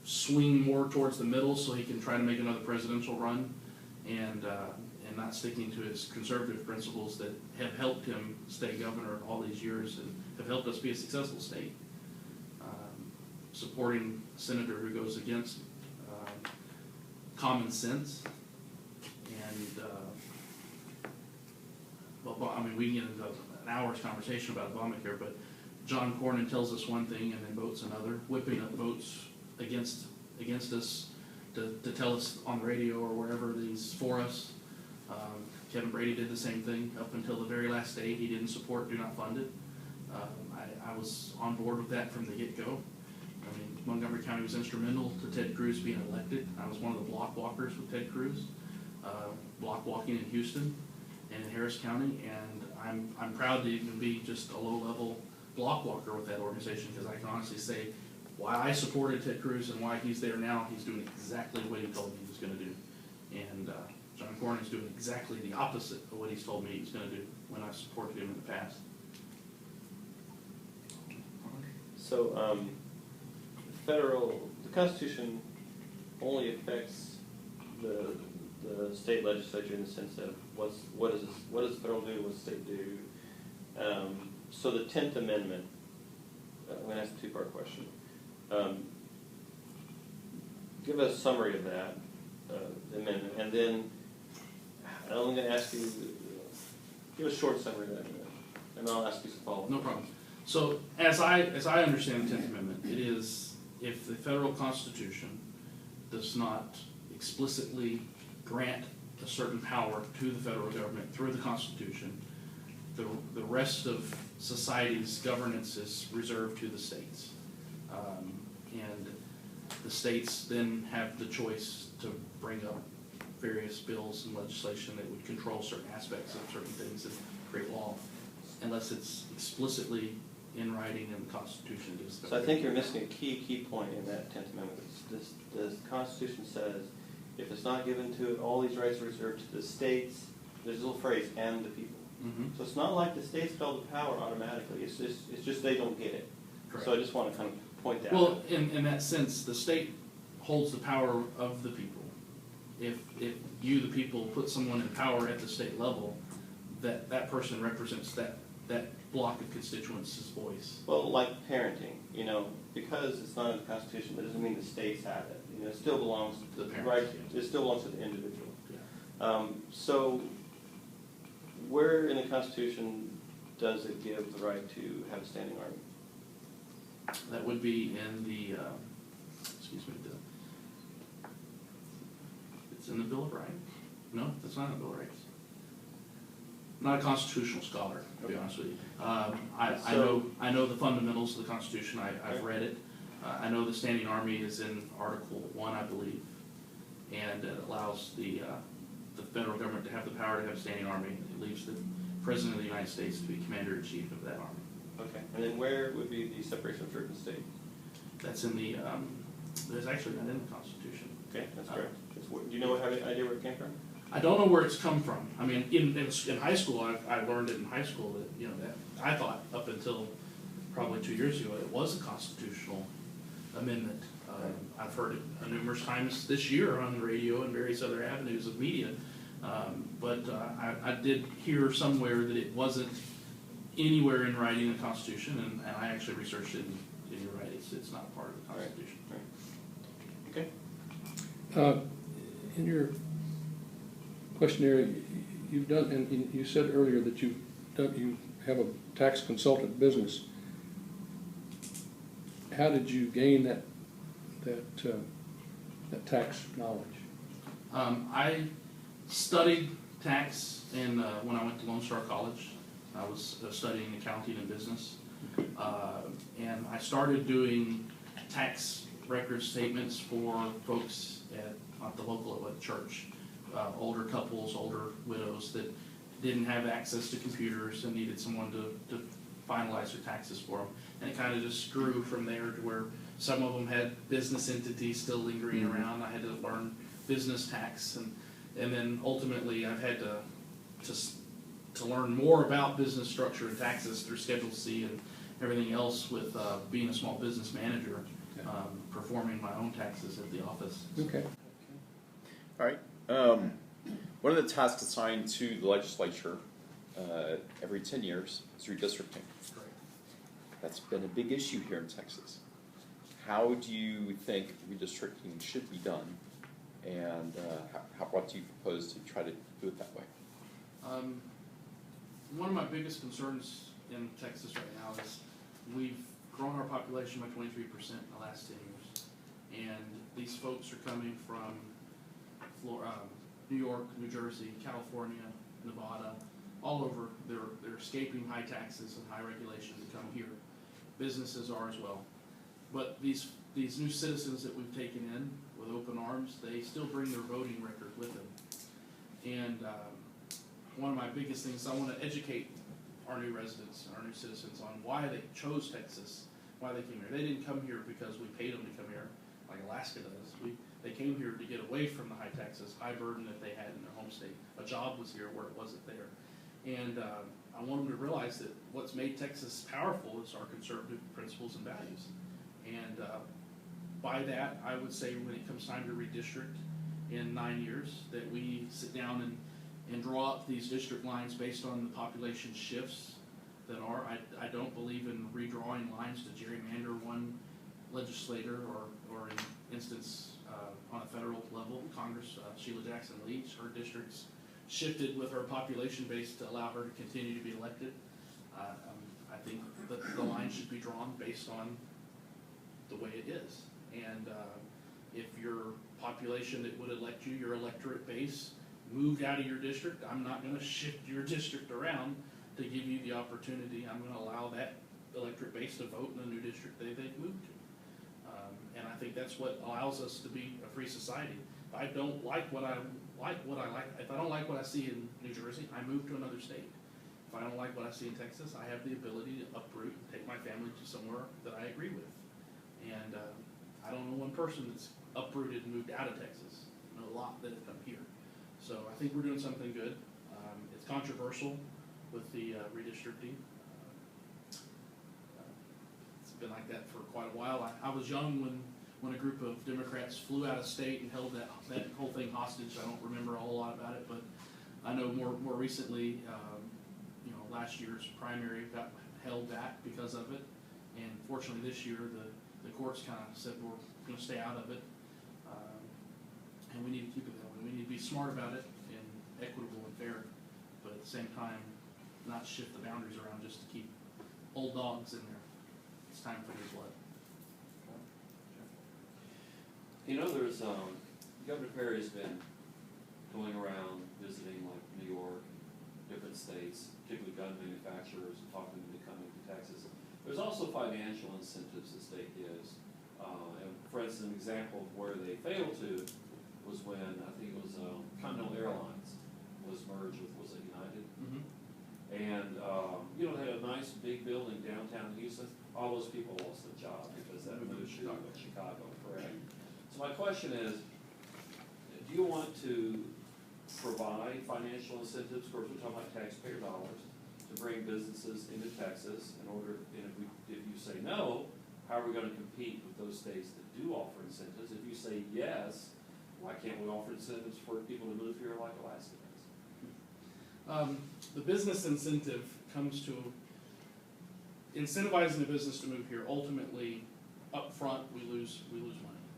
swing more towards the middle so he can try to make another presidential run, and not sticking to his conservative principles that have helped him stay governor all these years and have helped us be a successful state. Supporting a senator who goes against common sense, and well, I mean, we can get into an hour's conversation about Obamacare, but John Cornyn tells us one thing and then votes another, whipping up votes against us to tell us on the radio or wherever he's for us. Kevin Brady did the same thing up until the very last day. He didn't support, do not fund it. I was on board with that from the get-go. I mean, Montgomery County was instrumental to Ted Cruz being elected. I was one of the block walkers with Ted Cruz, block walking in Houston and in Harris County, and I'm proud to even be just a low-level block walker with that organization, because I can honestly say why I supported Ted Cruz and why he's there now. He's doing exactly what he told me he was going to do, and John Cornyn is doing exactly the opposite of what he's told me he's going to do when I supported him in the past. So, the Constitution only affects the state legislature in the sense of what does the federal do, what does the state do? So the 10th Amendment, I'm going to ask a two-part question. Give us a summary of that amendment, and then I'm going to ask you, give a short summary of that amendment, and I'll ask you some follow-up. No problem. So as I understand the 10th Amendment, it is if the federal Constitution does not explicitly grant a certain power to the federal government through the Constitution, the rest of society's governance is reserved to the states. And the states then have the choice to bring up various bills and legislation that would control certain aspects of certain things and create law, unless it's explicitly in writing, and the Constitution gives. So I think you're missing a key point in that 10th Amendment. The Constitution says, if it's not given to all these rights are reserved to the states, there's a little phrase, and the people. Mhm. So it's not like the states get all the power automatically, it's just they don't get it. Correct. So I just want to kind of point that out. Well, in that sense, the state holds the power of the people. If you, the people, put someone in power at the state level, that person represents that block of constituents' voice. Well, like parenting, because it's not in the Constitution, that doesn't mean the states have it. It still belongs to The parents, right. yeah. It still belongs to the individual. Yeah. So, where in the Constitution does it give the right to have a standing army? That would be in the, it's in the Bill of Rights. No, that's not in the Bill of Rights. I'm not a constitutional scholar, to be honest with you. I know the fundamentals of the Constitution. I've read it. I know the standing army is in Article 1, I believe, and it allows the federal government to have the power to have a standing army. It leaves the President of the United States to be Commander-in-Chief of that army. Okay, and then where would be the separation of church and state? That's in the, there's actually not in the Constitution. Okay, that's correct. Do you have any idea where it came from? I don't know where it's come from. I mean, in high school, I learned it in high school that, that I thought up until probably 2 years ago, it was a constitutional amendment. I've heard it numerous times this year on the radio and various other avenues of media. But I did hear somewhere that it wasn't anywhere in writing in the Constitution, and I actually researched it, and you're right, it's not part of the Constitution. Right. Okay. In your questionnaire, you've done, and you said earlier that you have a tax consultant business. How did you gain that tax knowledge? I studied tax when I went to Lone Star College. I was studying accounting and business. And I started doing tax record statements for folks at the local church, older couples, older widows that didn't have access to computers and needed someone to finalize their taxes for them. And it kind of just grew from there to where some of them had business entities still lingering around. I had to learn business tax, and then ultimately I've had to learn more about business structure and taxes through Schedule C and everything else with being a small business manager, performing my own taxes at the office. Okay. All right. One of the tasks assigned to the legislature every 10 years is redistricting. Right. That's been a big issue here in Texas. How do you think redistricting should be done, and what do you propose to try to do it that way? One of my biggest concerns in Texas right now is we've grown our population by 23% in the last 10 years. And these folks are coming from New York, New Jersey, California, Nevada, all over. They're escaping high taxes and high regulation to come here. Businesses are as well. But these new citizens that we've taken in with open arms, they still bring their voting record with them. And one of my biggest things, I want to educate our new residents, our new citizens on why they chose Texas, why they came here. They didn't come here because we paid them to come here, like Alaska does. They came here to get away from the high taxes, high burden that they had in their home state. A job was here where it wasn't there. And I want them to realize that what's made Texas powerful is our conservative principles and values. And by that, I would say when it comes time to redistrict in 9 years, that we sit down and draw up these district lines based on the population shifts that are. I don't believe in redrawing lines to gerrymander one legislator or in instance on a federal level, Congress, Sheila Jackson Leach, her districts shifted with her population base to allow her to continue to be elected. I think that the line should be drawn based on the way it is. And if your population that would elect you, your electorate base, moved out of your district, I'm not going to shift your district around to give you the opportunity. I'm going to allow that electorate base to vote in the new district they've moved to. And I think that's what allows us to be a free society. If I don't like what I like, if I don't like what I see in New Jersey, I move to another state. If I don't like what I see in Texas, I have the ability to uproot and take my family to somewhere that I agree with. And I don't know one person that's uprooted and moved out of Texas. I know a lot that have come here. So I think we're doing something good. It's controversial with the redistricting. It's been like that for quite a while. I was young when a group of Democrats flew out of state and held that whole thing hostage. I don't remember a whole lot about it, but I know more recently, last year's primary got held back because of it. And fortunately this year, the courts kind of said we're going to stay out of it. And we need to keep it that way. We need to be smart about it and equitable and fair, but at the same time, not shift the boundaries around just to keep old dogs in there. It's time for new blood. There's, Governor Perry's been going around visiting like New York, different states, particularly gun manufacturers, and talking to them coming to Texas. There's also financial incentives the state gives. And for instance, an example of where they failed to was when, I think it was Continental Airlines was merged with, was it United? Mm-hmm. And, they had a nice big building downtown Houston. All those people lost their job because that moved to Chicago, correct? So my question is, do you want to provide financial incentives, of course we're talking about taxpayer dollars, to bring businesses into Texas in order, and if you say no, how are we going to compete with those states that do offer incentives? If you say yes, why can't we offer incentives for people to move here like Alaska does? The business incentive comes to incentivizing the business to move here. Ultimately, up front, we lose money.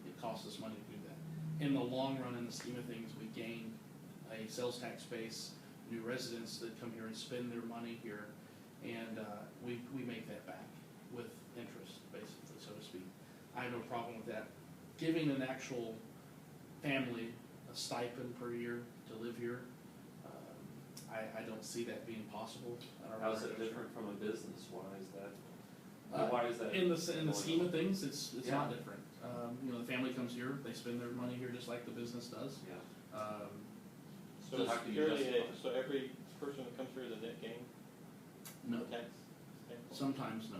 It costs us money to do that. In the long run, in the scheme of things, we gain a sales tax base, new residents that come here and spend their money here, and we make that back with interest, basically, so to speak. I have no problem with that. Giving an actual family a stipend per year to live here, I don't see that being possible. How is it different from a business? Why is that? Why is that? In the scheme of things, it's Yeah. not different. The family comes here, they spend their money here just like the business does. Yeah. So So how is can you security, justify? so every person that comes here is a net gain? No, Tax standpoint? sometimes no.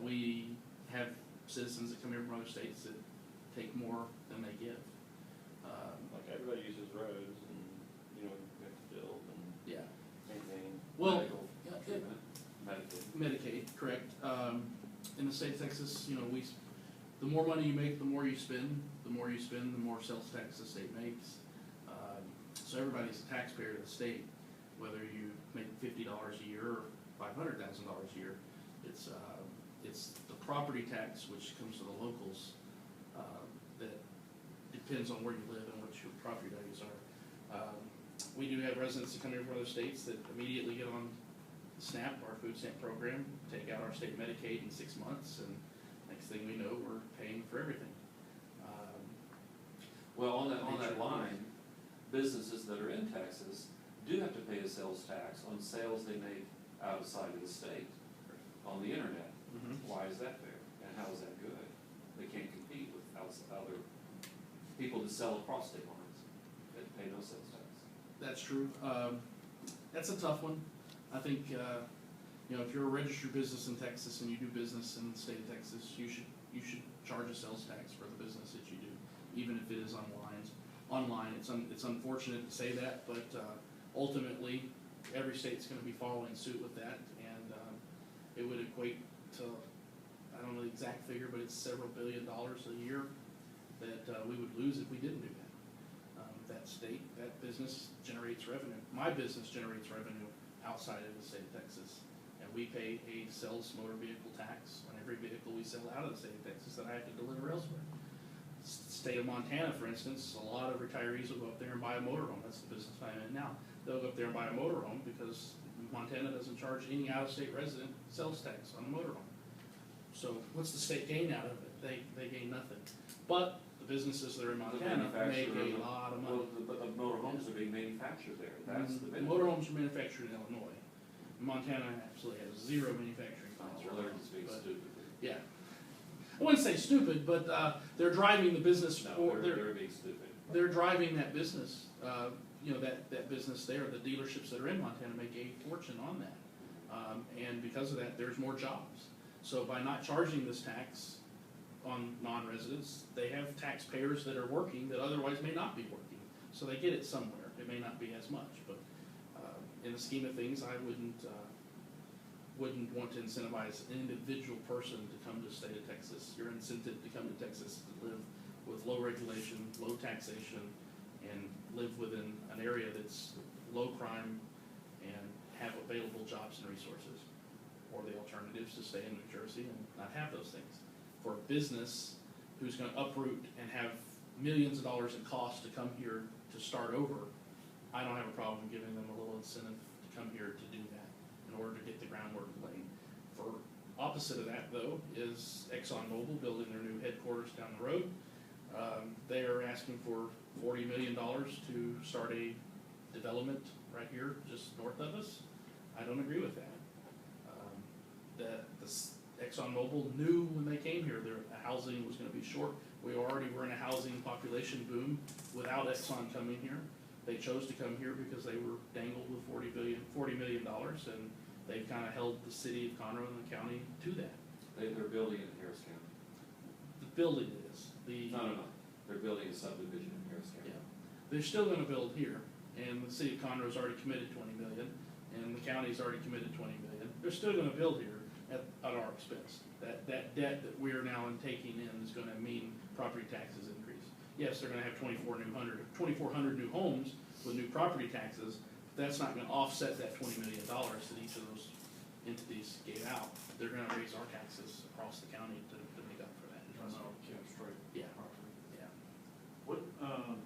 We have citizens that come here from other states that take more than they give. Like everybody uses roads and, we have to build and Yeah. maintain. Well, Medical yeah, treatment, Medicaid. Medicaid, correct. In the state of Texas, the more money you make, the more you spend. The more you spend, the more sales tax the state makes. So everybody's a taxpayer to the state, whether you make $50 a year or $500,000 a year. It's the property tax which comes to the locals that depends on where you live and what your property values are. We do have residents that come here from other states that immediately get on SNAP, our food stamp program, take out our state Medicaid in 6 months, and next thing we know, we're paying for everything. Well, on that line, businesses that are in Texas do have to pay a sales tax on sales they make outside of the state on the internet. Mm-hmm. Why is that fair? And how is that good? They can't compete with other people that sell across state lines that pay no sales tax. That's true. That's a tough one. I think, if you're a registered business in Texas and you do business in the state of Texas, you should charge a sales tax for the business that you do, even if it is online. It's unfortunate to say that, but ultimately, every state's going to be following suit with that, and it would equate to, I don't know the exact figure, but it's several $1 billion a year that we would lose if we didn't do that. That state, that business generates revenue. My business generates revenue outside of the state of Texas, and we pay a sales motor vehicle tax on every vehicle we sell out of the state of Texas that I have to deliver elsewhere. State of Montana, for instance, a lot of retirees will go up there and buy a motorhome. That's the business I'm in now. They'll go up there and buy a motorhome because Montana doesn't charge any out-of-state resident sales tax on a motorhome. So what's the state gain out of it? They gain nothing. But the businesses that are in Montana make a lot of money. Well, but the motorhomes are being manufactured there. That's the benefit. Motorhomes are manufactured in Illinois. Montana absolutely has zero manufacturing plants. Well, they're just being But, stupid. yeah. I wouldn't say stupid, but they're driving the business No, for, they're being stupid. they're driving that business, you know, that business there, the dealerships that are in Montana make a fortune on that. And because of that, there's more jobs. So by not charging this tax on non-residents, they have taxpayers that are working that otherwise may not be working. So they get it somewhere. It may not be as much, but in the scheme of things, I wouldn't want to incentivize an individual person to come to the state of Texas. Your incentive to come to Texas to live with low regulation, low taxation, and live within an area that's low crime and have available jobs and resources. Or the alternatives to stay in New Jersey and not have those things. For a business who's going to uproot and have millions of dollars in cost to come here to start over, I don't have a problem giving them a little incentive to come here to do that in order to get the groundwork laid. For opposite of that, though, is ExxonMobil building their new headquarters down the road. They are asking for $40 million to start a development right here, just north of us. I don't agree with that. The ExxonMobil knew when they came here their housing was going to be short. We already were in a housing population boom without Exxon coming here. They chose to come here because they were dangled with $40 million, and they've kind of held the city of Conroe and the county to that. They're building in Harris County. The building is. No. They're building a subdivision in Harris County. Yeah. They're still going to build here, and the city of Conroe's already committed $20 million, and the county's already committed $20 million. They're still going to build here at our expense. That debt that we're now taking in is going to mean property taxes increase. Yes, they're going to have 2,400 new homes with new property taxes, but that's not going to offset that $20 million that each of those entities gave out. They're going to raise our taxes across the county to make up for that. Yeah. Yeah. What,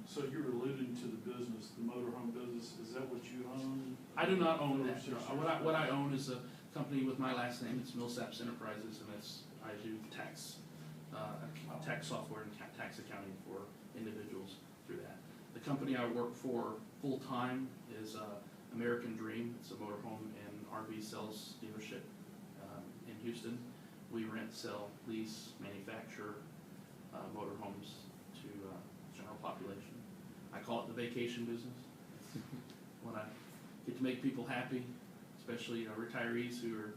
so you're alluding to the business, the motorhome business, is that what you own? I do not own that. No. What I own is a company with my last name. It's Millsaps Enterprises, and I do tax software and tax accounting for individuals through that. The company I work for full-time is American Dream. It's a motorhome and RV sales dealership in Houston. We rent, sell, lease, manufacture motorhomes to general population. I call it the vacation business. When I get to make people happy, especially retirees who are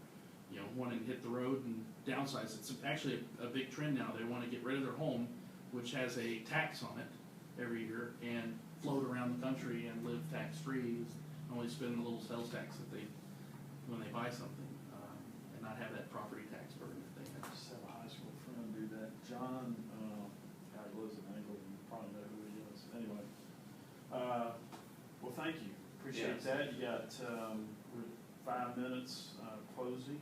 wanting to hit the road and downsize. It's actually a big trend now. They want to get rid of their home, which has a tax on it every year, and float around the country and live tax-free, only spend a little sales tax when they buy something, and not have that property tax burden that they I have. just have a high school friend do that. John, he lives in England, you probably know who he is. Anyway, well, thank you. Appreciate that. You got 5 minutes closing.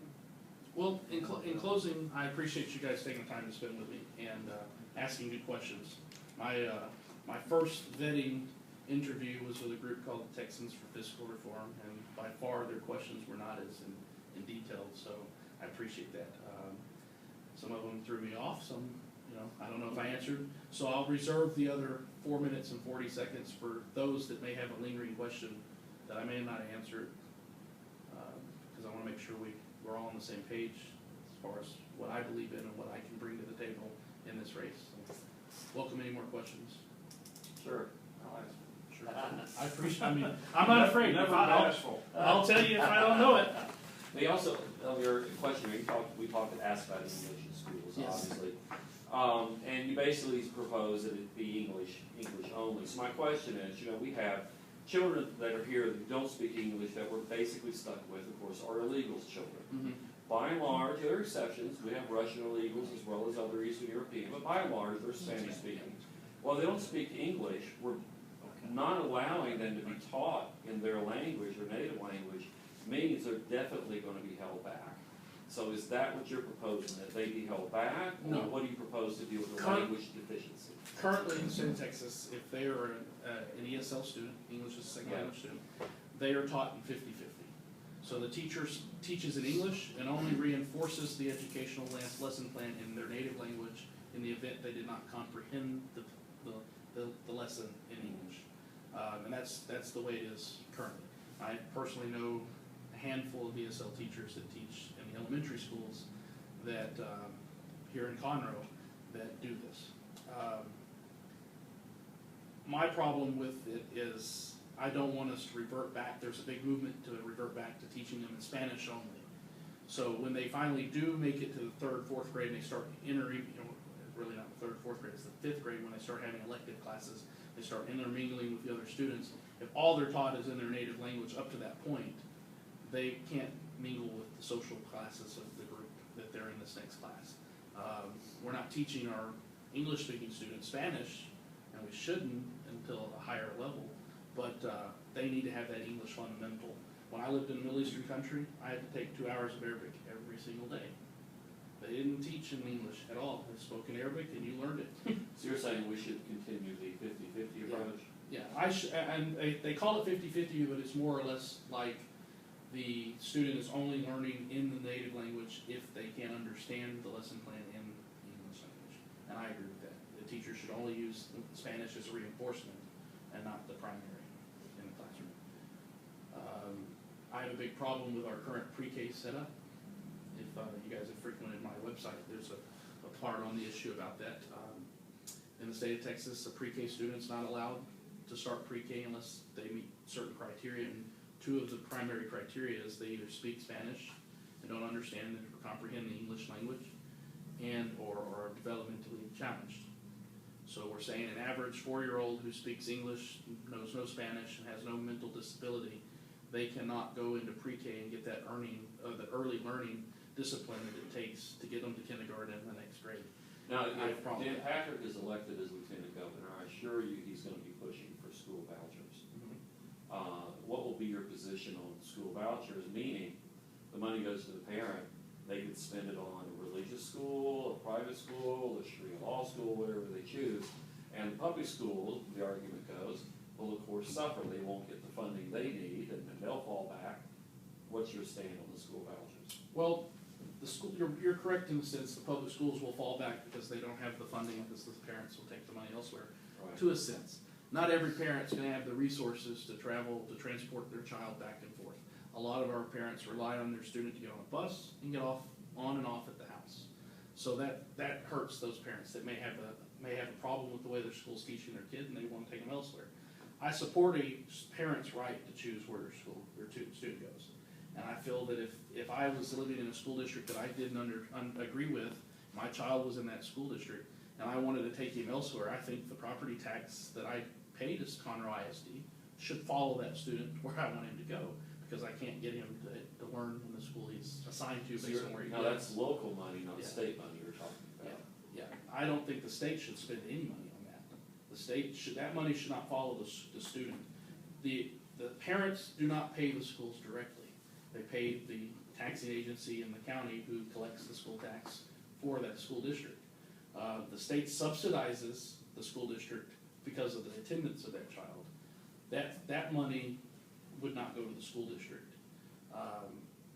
Well, in closing, I appreciate you guys taking the time to spend with me and asking good questions. My first vetting interview was with a group called the Texans for Fiscal Reform, and by far their questions were not as in detail, so I appreciate that. Some of them threw me off, some, I don't know if I answered, so I'll reserve the other 4 minutes and 40 seconds for those that may have a lingering question that I may have not answered, because I want to make sure we're all on the same page as far as what I believe in and what I can bring to the table in this race. So, welcome any more questions. Sure. I'll answer. Sure. I appreciate. I'm not afraid. Never bashful. I'll tell you if I don't know it. They also, of your question, we talked asked about English in schools, Yes. obviously. And you basically propose that it be English only. So my question is, we have children that are here that don't speak English that we're basically stuck with, of course, are illegals children. Mm-hmm. By and large, there are exceptions. We have Russian illegals as well as other Eastern European, but by and large, they're Spanish speaking. Well, they don't speak English. We're not allowing them to be taught in their language or native language means they're definitely going to be held back. So is that what you're proposing, that they be held back? No. Or what do you propose to do with the language deficiency? Currently in the state of Texas, if they are an ESL student, English as a second language student, they are taught in 50-50. So the teacher teaches in English and only reinforces the educational lesson plan in their native language in the event they did not comprehend the lesson in English. And that's the way it is currently. I personally know a handful of ESL teachers that teach in the elementary schools that here in Conroe that do this. my problem with it is, I don't want us to revert back, there's a big movement to revert back to teaching them in Spanish only. So when they finally do make it to the third, fourth grade, and they start entering, really not the third, fourth grade, it's the fifth grade, when they start having elective classes, they start intermingling with the other students. If all they're taught is in their native language up to that point, they can't mingle with the social classes of the group that they're in this next class. We're not teaching our English-speaking students Spanish, and we shouldn't until a higher level, but they need to have that English fundamental. When I lived in a Middle Eastern country, I had to take 2 hours of Arabic every single day. They didn't teach in English at all. They spoke in Arabic, and you learned it. So you're saying we should continue the 50-50 approach? Yeah, and they call it 50-50, but it's more or less like the student is only learning in the native language if they can understand the lesson plan in English language. And I agree with that. The teacher should only use Spanish as a reinforcement and not the primary in the classroom. I have a big problem with our current pre-K setup. If you guys have frequented my website, there's a part on the issue about that. In the state of Texas, a pre-K student's not allowed to start pre-K unless they meet certain criteria, and 2 of the primary criteria is they either speak Spanish and don't understand or comprehend the English language, and or are developmentally challenged. So we're saying an average 4-year-old who speaks English, knows no Spanish, and has no mental disability, they cannot go into pre-K and get that the early learning discipline that it takes to get them to kindergarten and the next grade. Now, I have a if problem Dan with that. Patrick is elected as lieutenant governor, I assure you he's gonna be pushing for school vouchers. What will be your position on school vouchers, meaning the money goes to the parent, they could spend it on a religious school, a private school, a Sharia law school, whatever they choose, and the public schools, the argument goes, will of course suffer, they won't get the funding they need, and then they'll fall back. What's your stand on the school vouchers? Well, the school, you're correct in the sense the public schools will fall back because they don't have the funding, because the parents will take the money elsewhere, Right. to a sense. Not every parent's gonna have the resources to travel, to transport their child back and forth. A lot of our parents rely on their student to get on a bus and get on and off at the house. So that hurts those parents that may have a problem with the way their school's teaching their kid and they wanna take them elsewhere. I support a parent's right to choose where their student goes. And I feel that if I was living in a school district that I didn't agree with, my child was in that school district, and I wanted to take him elsewhere, I think the property tax that I paid as Conroe ISD should follow that student where I want him to go, because I can't get him to learn in the school he's assigned to based on where he Now, lives. that's local money, not Yeah. state money you're talking about. Yeah, I don't think the state should spend any money on that. The state that money should not follow the student. The parents do not pay the schools directly. They pay the taxing agency in the county who collects the school tax for that school district. The state subsidizes the school district because of the attendance of that child. That money would not go to the school district.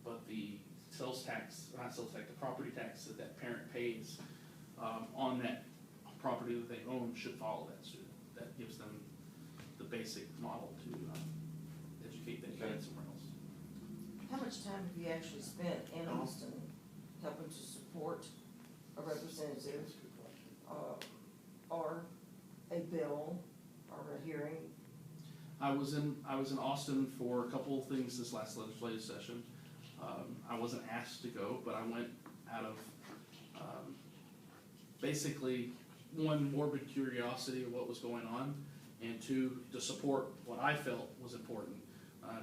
But the the property tax that parent pays on that property that they own should follow that student. That gives them the basic model to educate them somewhere else. How much time have you actually spent in Austin helping to support a representative, That's a good question. or a bill, or a hearing? I was in Austin for a couple of things this last legislative session. I wasn't asked to go, but I went out of basically, 1, morbid curiosity of what was going on, and 2, to support what I felt was important.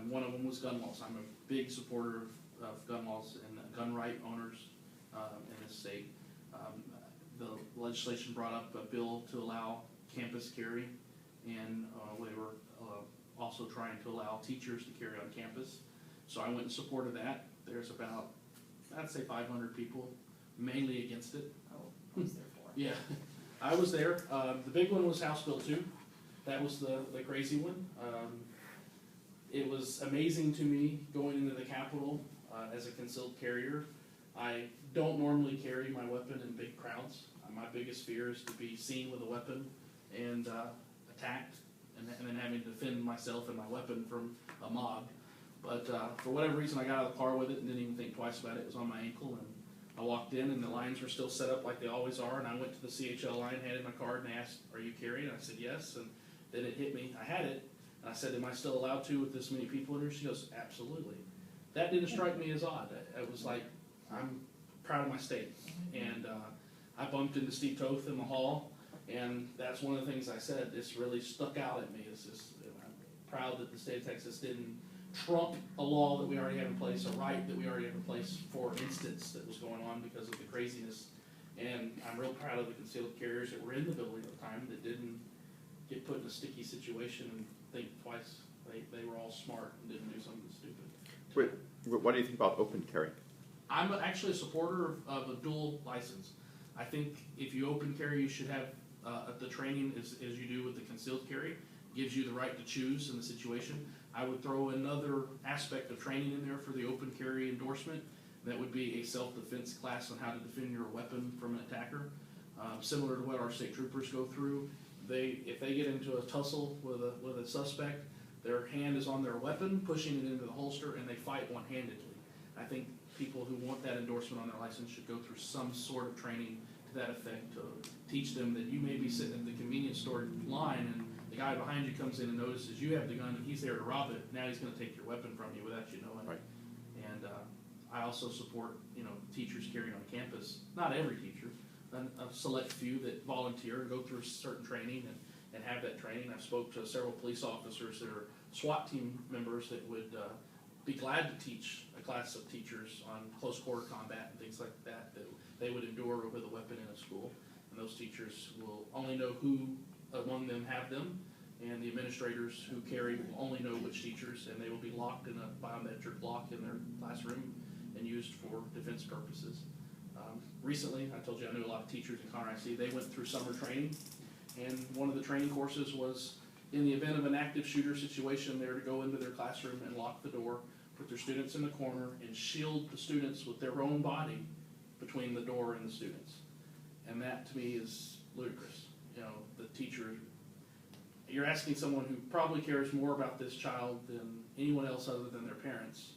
One of them was gun laws. I'm a big supporter of gun laws and gun right owners in this state. The legislation brought up a bill to allow campus carry, and we were also trying to allow teachers to carry on campus. So I went and supported that. There's about, I'd say 500 people, mainly against it. Oh, I was there for it. Yeah, I was there. The big one was House Bill 2. That was the crazy one. It was amazing to me going into the Capitol as a concealed carrier. I don't normally carry my weapon in big crowds. My biggest fear is to be seen with a weapon and attacked, and then having to defend myself and my weapon from a mob. But for whatever reason, I got out of the car with it and didn't even think twice about it. It was on my ankle, and I walked in, and the lines were still set up like they always are. And I went to the CHL line, handed my card, and they asked, "Are you carrying?" I said yes, and Then it hit me, I had it, and I said, am I still allowed to with this many people in here? She goes, absolutely. That didn't strike me as odd. It was like, I'm proud of my state. And I bumped into Steve Toth in the hall, and that's one of the things I said, this really stuck out at me. It's just, I'm proud that the state of Texas didn't trump a law that we already have in place, a right that we already have in place for instance that was going on because of the craziness. And I'm real proud of the concealed carriers that were in the building at the time that didn't get put in a sticky situation and think twice. They were all smart and didn't do something stupid. What do you think about open carry? I'm actually a supporter of a dual license. I think if you open carry, you should have the training as you do with the concealed carry. Gives you the right to choose in the situation. I would throw another aspect of training in there for the open carry endorsement. That would be a self-defense class on how to defend your weapon from an attacker. Similar to what our state troopers go through. If they get into a tussle with a suspect, their hand is on their weapon, pushing it into the holster, and they fight one-handedly. I think people who want that endorsement on their license should go through some sort of training to that effect to teach them that you may be sitting at the convenience store line and the guy behind you comes in and notices you have the gun and he's there to rob it. Now he's going to take your weapon from you without you knowing. Right. And I also support teachers carrying on campus. Not every teacher, a select few that volunteer and go through certain training and have that training. I've spoke to several police officers that are SWAT team members that would be glad to teach a class of teachers on close quarter combat and things like that they would endure with a weapon in a school. And those teachers will only know who among them have them, and the administrators who carry will only know which teachers, and they will be locked in a biometric lock in their classroom and used for defense purposes. Recently, I told you I knew a lot of teachers in Conroe IC. They went through summer training, and one of the training courses was in the event of an active shooter situation, they're to go into their classroom and lock the door, put their students in the corner, and shield the students with their own body between the door and the students. And that to me is ludicrous. The teacher, you're asking someone who probably cares more about this child than anyone else other than their parents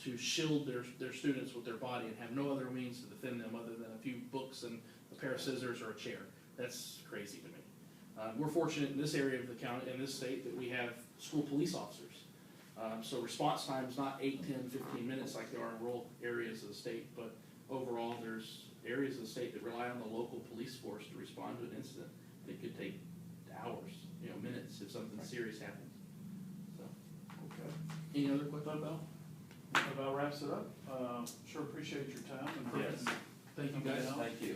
to shield their students with their body and have no other means to defend them other than a few books and a pair of scissors or a chair. That's crazy to me. We're fortunate in this area of the county, in this state, that we have school police officers. So response time is not 8, 10, 15 minutes like there are in rural areas of the state, but overall there's areas of the state that rely on the local police force to respond to an incident. It could take hours, minutes if something serious happens. So, Okay. any other questions? That about wraps it up. Sure appreciate your time. And Yes. Thank you guys. Thank you.